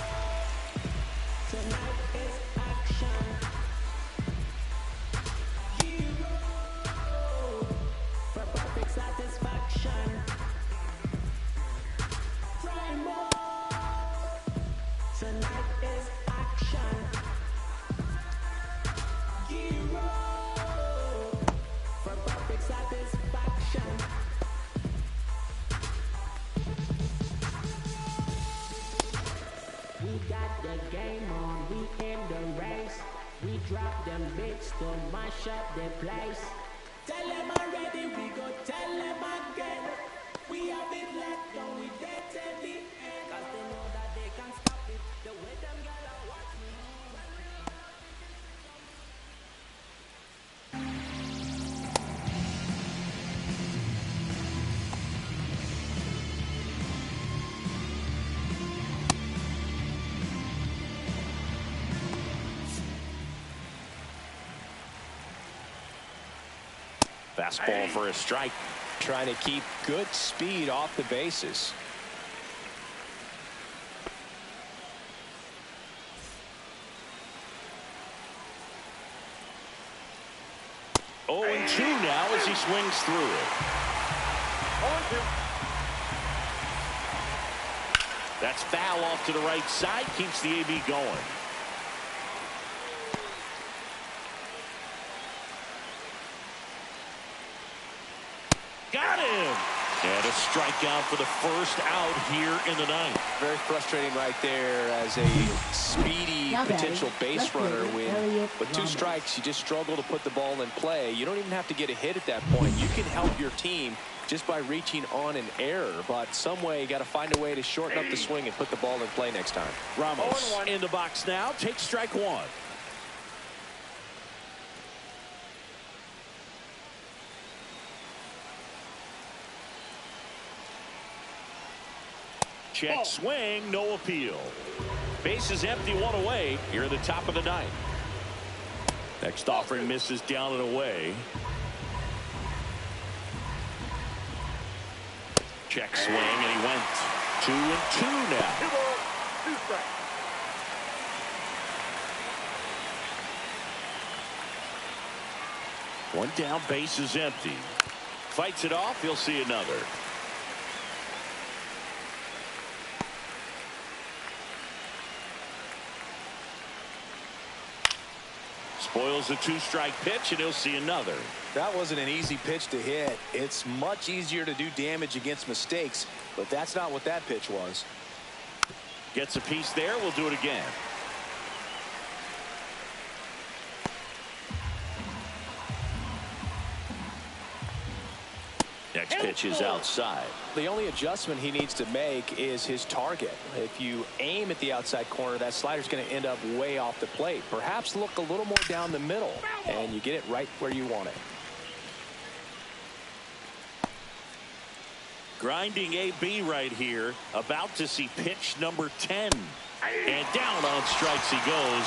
Fastball for a strike. Trying to keep good speed off the bases. Oh, and 2 now as he swings through it. 0-2. That's foul off to the right side. Keeps the AB going. Got him. And a strikeout for the first out here in the 9th. Very frustrating right there as a speedy Now batting, potential base left runner fielder, when Elliott with 2 Ramos. strikes you just struggle to put the ball in play. You don't even have to get a hit at that point. You can help your team just by reaching on an error, but some way you got to find a way to shorten up the swing and put the ball in play next time. Ramos 0-1. in the box now. Takes strike 1. Check swing, no appeal. Base is empty, 1 away here in the top of the 9th. Next offering misses down and away. Check swing, and he went 2-2 now. 2 balls, 2 strikes. One down, base is empty. Fights it off, he'll see another. Boyle's a two-strike pitch, and he'll see another. That wasn't an easy pitch to hit. It's much easier to do damage against mistakes, but that's not what that pitch was. Gets a piece there. We'll do it again. Next pitch is outside. The only adjustment he needs to make is his target. If you aim at the outside corner, that slider's going to end up way off the plate. Perhaps look a little more down the middle, and you get it right where you want it. Grinding AB right here. About to see pitch number 10. And down on strikes he goes.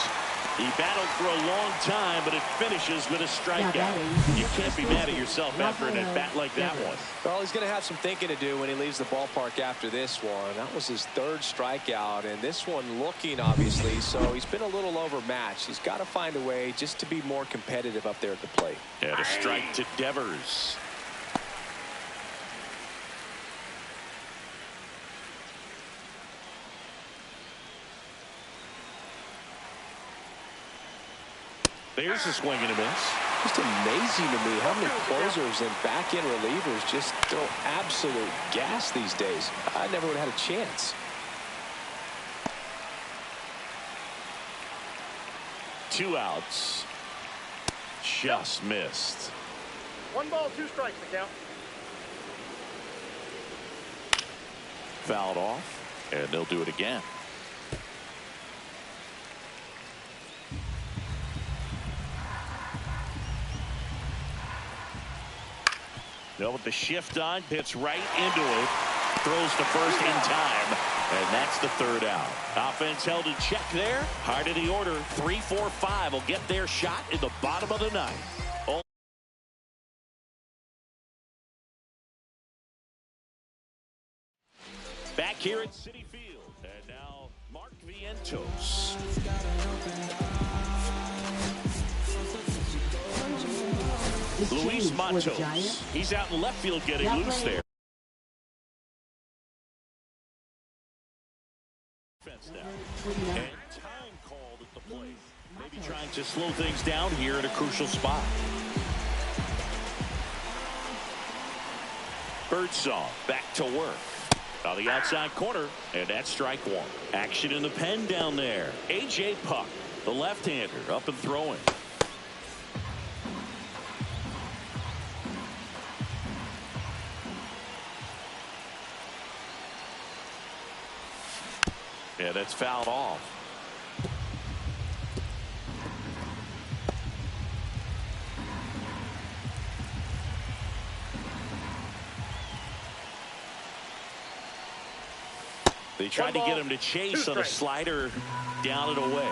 He battled for a long time, but it finishes with a strikeout. You can't be mad at yourself after an at-bat like that one. Well, he's going to have some thinking to do when he leaves the ballpark after this one. That was his third strikeout, and this one looking, obviously, so he's been a little overmatched. He's got to find a way just to be more competitive up there at the plate. And a strike to Devers. There's a swing and a miss. Just amazing to me how many closers and back-end relievers just throw absolute gas these days. I never would have had a chance. Two outs. Just missed. 1 ball, 2 strikes to count. Fouled off, and they'll do it again. Now with the shift on, hits right into it, throws to first in time, and that's the third out. Offense held in check there. Heart of the order, 3, 4, 5 will get their shot in the bottom of the ninth. Back here at Citi Field, and now Mark Vientos. Luis Matos. He's out in left field getting loose there. And time called at the plate. Maybe trying to slow things down here at a crucial spot. Birdsong back to work. On the outside corner, and that's strike one. Action in the pen down there. A.J. Puck, the left-hander, up and throwing. Yeah, that's fouled off. They tried to get him to chase on a slider down and away.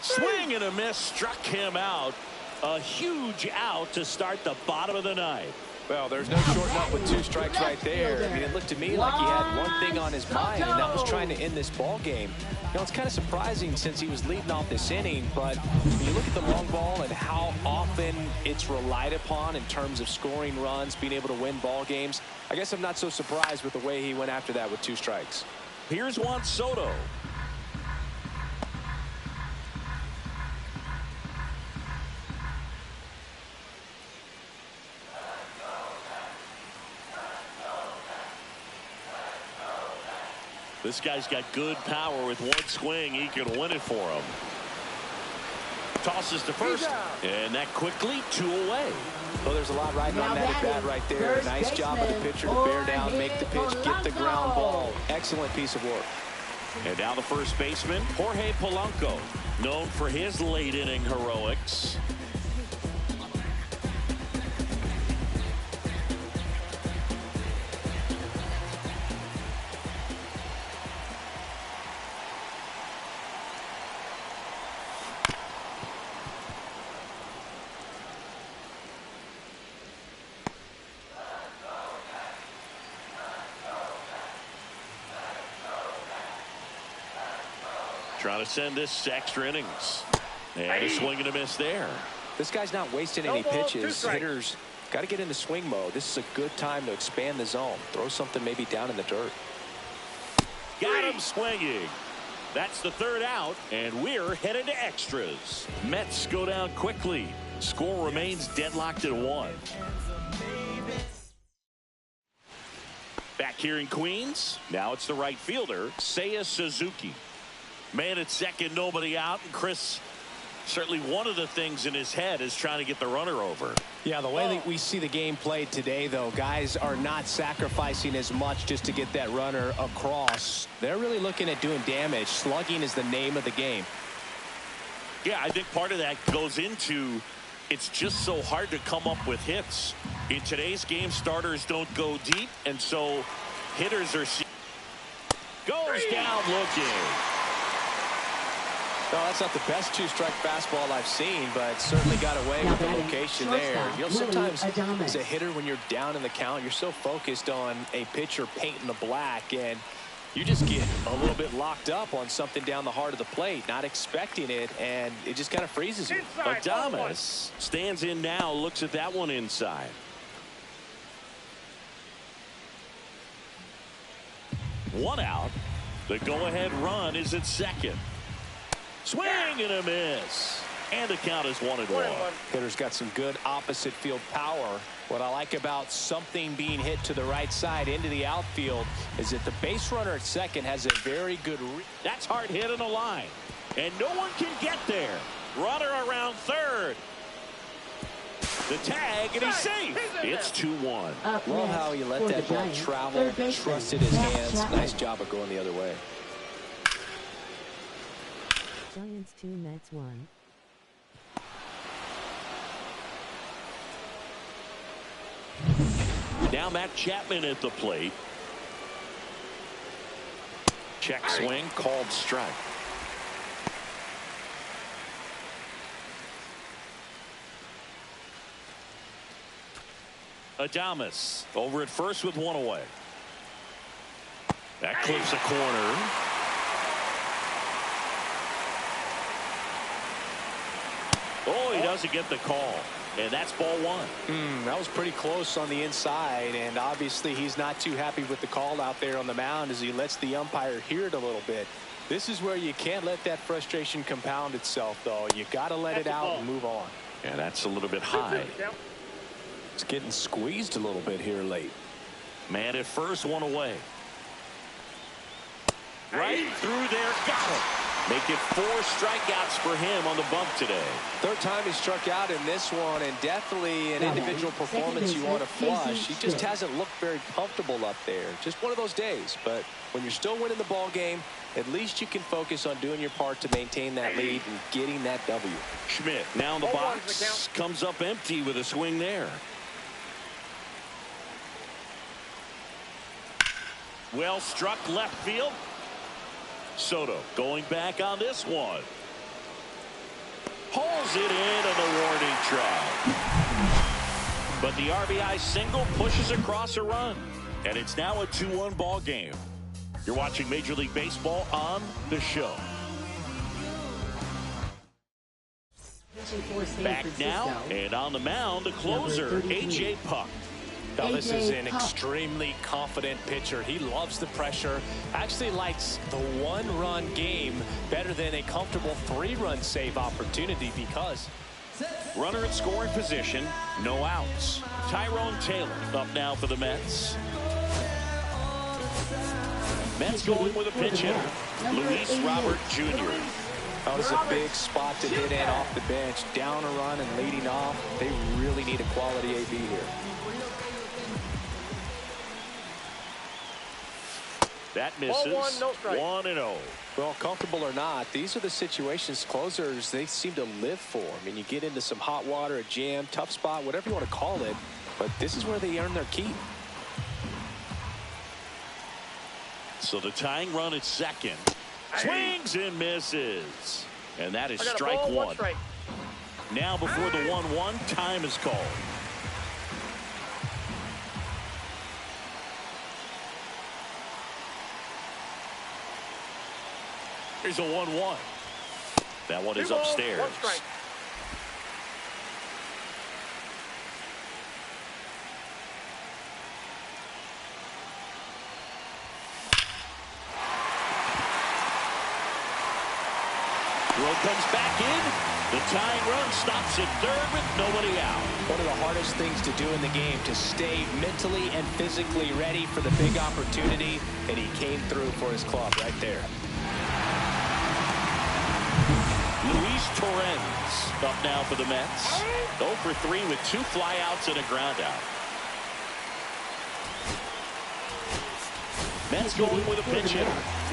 Swing and a miss struck him out. A huge out to start the bottom of the ninth. Well, there's no shorting up with 2 strikes right there. I mean, it looked to me like he had one thing on his mind, and that was trying to end this ball game. You know, it's kind of surprising since he was leading off this inning, but when you look at the long ball and how often it's relied upon in terms of scoring runs, being able to win ball games, I guess I'm not so surprised with the way he went after that with 2 strikes. Here's Juan Soto. This guy's got good power. With one swing, he can win it for him. Tosses to first, and that quickly 2 away. Well, there's a lot riding on that at bat right there. Nice job of the pitcher to bear down, make the pitch, get the ground ball. Excellent piece of work. And now the first baseman, Jorge Polanco, known for his late inning heroics. Trying to send this extra innings. And a swing and a miss there. This guy's not wasting any pitches. Hitters got to get into swing mode. This is a good time to expand the zone. Throw something maybe down in the dirt. Got him swinging. That's the third out, and we're headed to extras. Mets go down quickly. Score remains deadlocked at 1. Back here in Queens, now it's the right fielder, Seiya Suzuki. Man at second, nobody out, and Chris, certainly one of the things in his head is trying to get the runner over. Yeah, the way that we see the game played today, though, guys are not sacrificing as much just to get that runner across. They're really looking at doing damage. Slugging is the name of the game. Yeah, I think part of that goes into it's just so hard to come up with hits. In today's game, starters don't go deep, and so hitters are goes down looking. No, that's not the best two-strike fastball I've seen, but certainly got away with the location there. You know, sometimes as a hitter, when you're down in the count, you're so focused on a pitcher painting the black, and you just get a little bit locked up on something down the heart of the plate, not expecting it, and it just kind of freezes you. Adames stands in now, looks at that one inside. One out. The go-ahead run is at second. Swing and a miss. And the count is 1-1. Hitter's got some good opposite field power. What I like about something being hit to the right side into the outfield is that the base runner at second has a very good that's hard hit on the line. And no one can get there. Runner around third. The tag, and he's safe. It's 2-1. Love how he let that ball travel, trusted his hands. Nice job of going the other way. Giants 2 Mets 1. Now Matt Chapman at the plate. Check swing, called strike. Adames over at first with one away. That clips a corner. Oh, he doesn't get the call. And that's ball one. That was pretty close on the inside, and obviously he's not too happy with the call out there on the mound as he lets the umpire hear it a little bit. This is where you can't let that frustration compound itself, though. You got to let it out and move on. Yeah, that's a little bit high. It's getting squeezed a little bit here late. Man at first, one away. Right through there, got him. Make it 4 strikeouts for him on the bump today. Third time he struck out in this one, and definitely an individual performance you want to flush. He just hasn't looked very comfortable up there. Just one of those days. But when you're still winning the ball game, at least you can focus on doing your part to maintain that lead and getting that W. Schmidt now in the box, comes up empty with a swing there. Well struck left field. Soto going back on this one. Pulls it in on the warning track. But the RBI single pushes across a run. And it's now a 2-1 ball game. You're watching Major League Baseball on the show. Back now, and on the mound, the closer, A.J. Puck. Now, this is an extremely confident pitcher. He loves the pressure. Actually likes the 1-run game better than a comfortable 3-run save opportunity because runner at scoring position, no outs. Tyrone Taylor up now for the Mets. Mets going with a pinch hitter, Luis Robert Jr. That was a big spot to hit in off the bench. Down a run and leading off. They really need a quality AB here. That misses. 1-0. Well, comfortable or not, these are the situations closers they seem to live for. I mean, you get into some hot water, a jam, tough spot, whatever you want to call it, but this is where they earn their keep. So the tying run at second. Swings and misses. And that is strike one. Now before the 1-1, time is called. Here's a 1-1. That one is upstairs. Throw comes back in. The tying run stops at third with nobody out. One of the hardest things to do in the game, to stay mentally and physically ready for the big opportunity, and he came through for his club right there. Luis Torrens up now for the Mets. 0 for 3 with 2 flyouts and a groundout. Mets going with a pitch hitter,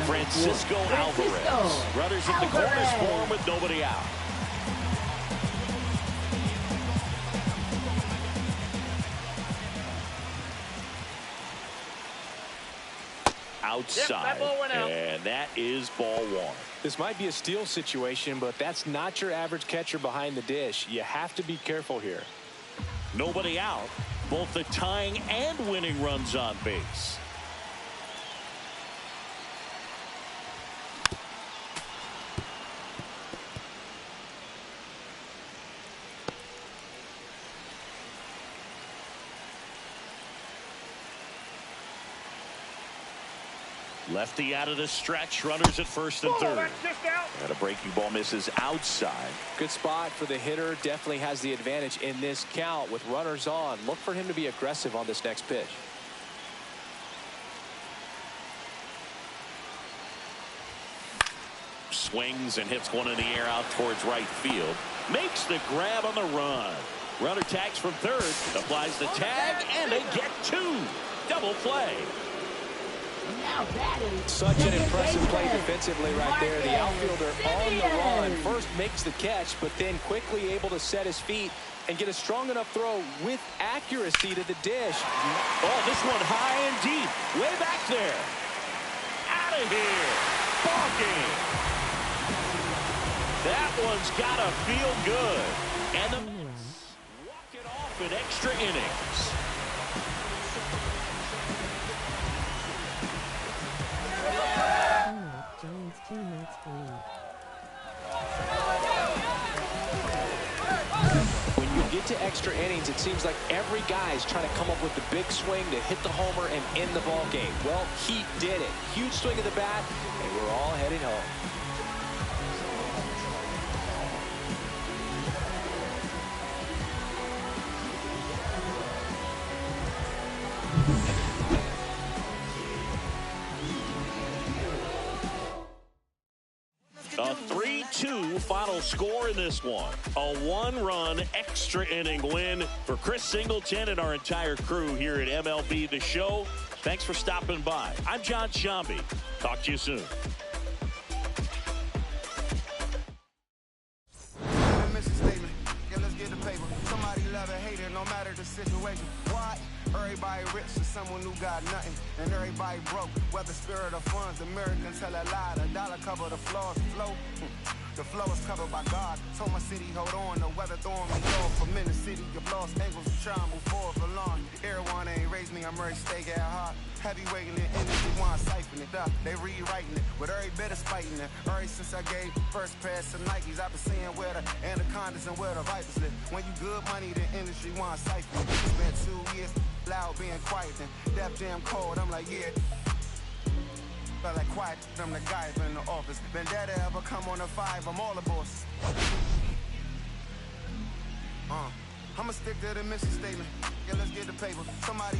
Francisco Alvarez. Runners at the corners for him with nobody out. Outside, and that is ball 1. This might be a steal situation, but that's not your average catcher behind the dish. You have to be careful here. Nobody out. Both the tying and winning runs on base. Lefty out of the stretch. Runners at first and third. And a breaking ball misses outside. Good spot for the hitter. Definitely has the advantage in this count with runners on. Look for him to be aggressive on this next pitch. Swings and hits one in the air out towards right field. Makes the grab on the run. Runner tags from third. Applies the tag, and they get 2. Double play. Such an impressive play defensively right there. The outfielder on the run first makes the catch, but then quickly able to set his feet and get a strong enough throw with accuracy to the dish. Oh, this one high and deep. Way back there. Out of here. Ball game. That one's got to feel good. And the Mets walk it off in extra innings. Giants 2 Mets 3. When you get to extra innings, it seems like every guy is trying to come up with the big swing to hit the homer and end the ball game. Well, he did it. Huge swing of the bat, and we're all heading home. A 3-2 final score in this one. A 1-run extra inning win for Chris Singleton and our entire crew here at MLB The Show. Thanks for stopping by. I'm John Shambi. Talk to you soon. Let's get the paper. Somebody love it, hate it, no matter the situation. Why? Everybody rich is someone who got nothing, and everybody broke. Whether spirit or funds, Americans tell a lie. The dollar cover the floors, flow. The flow is covered by God. Told my city, hold on, the weather throwing me off. I'm in the city, your lost angles, trying to move forward for long. Everyone ain't raised me, I'm ready to stay at heart. Heavyweight in the industry, want to siphon it up. They rewriting it, with every bit of spiting it. Ever since I gave first pass of Nikes, I've been seeing where the anacondas and where the vipers live. When you good money, the industry want to siphon it. It's been 2 years, loud being quiet, then Def Jam cold, I'm like, yeah. Felt like quiet, I'm the guy in the office. Vendetta ever come on a 5, I'm all the bosses. I'ma stick to the mission statement. Yeah, let's get the paper. Somebody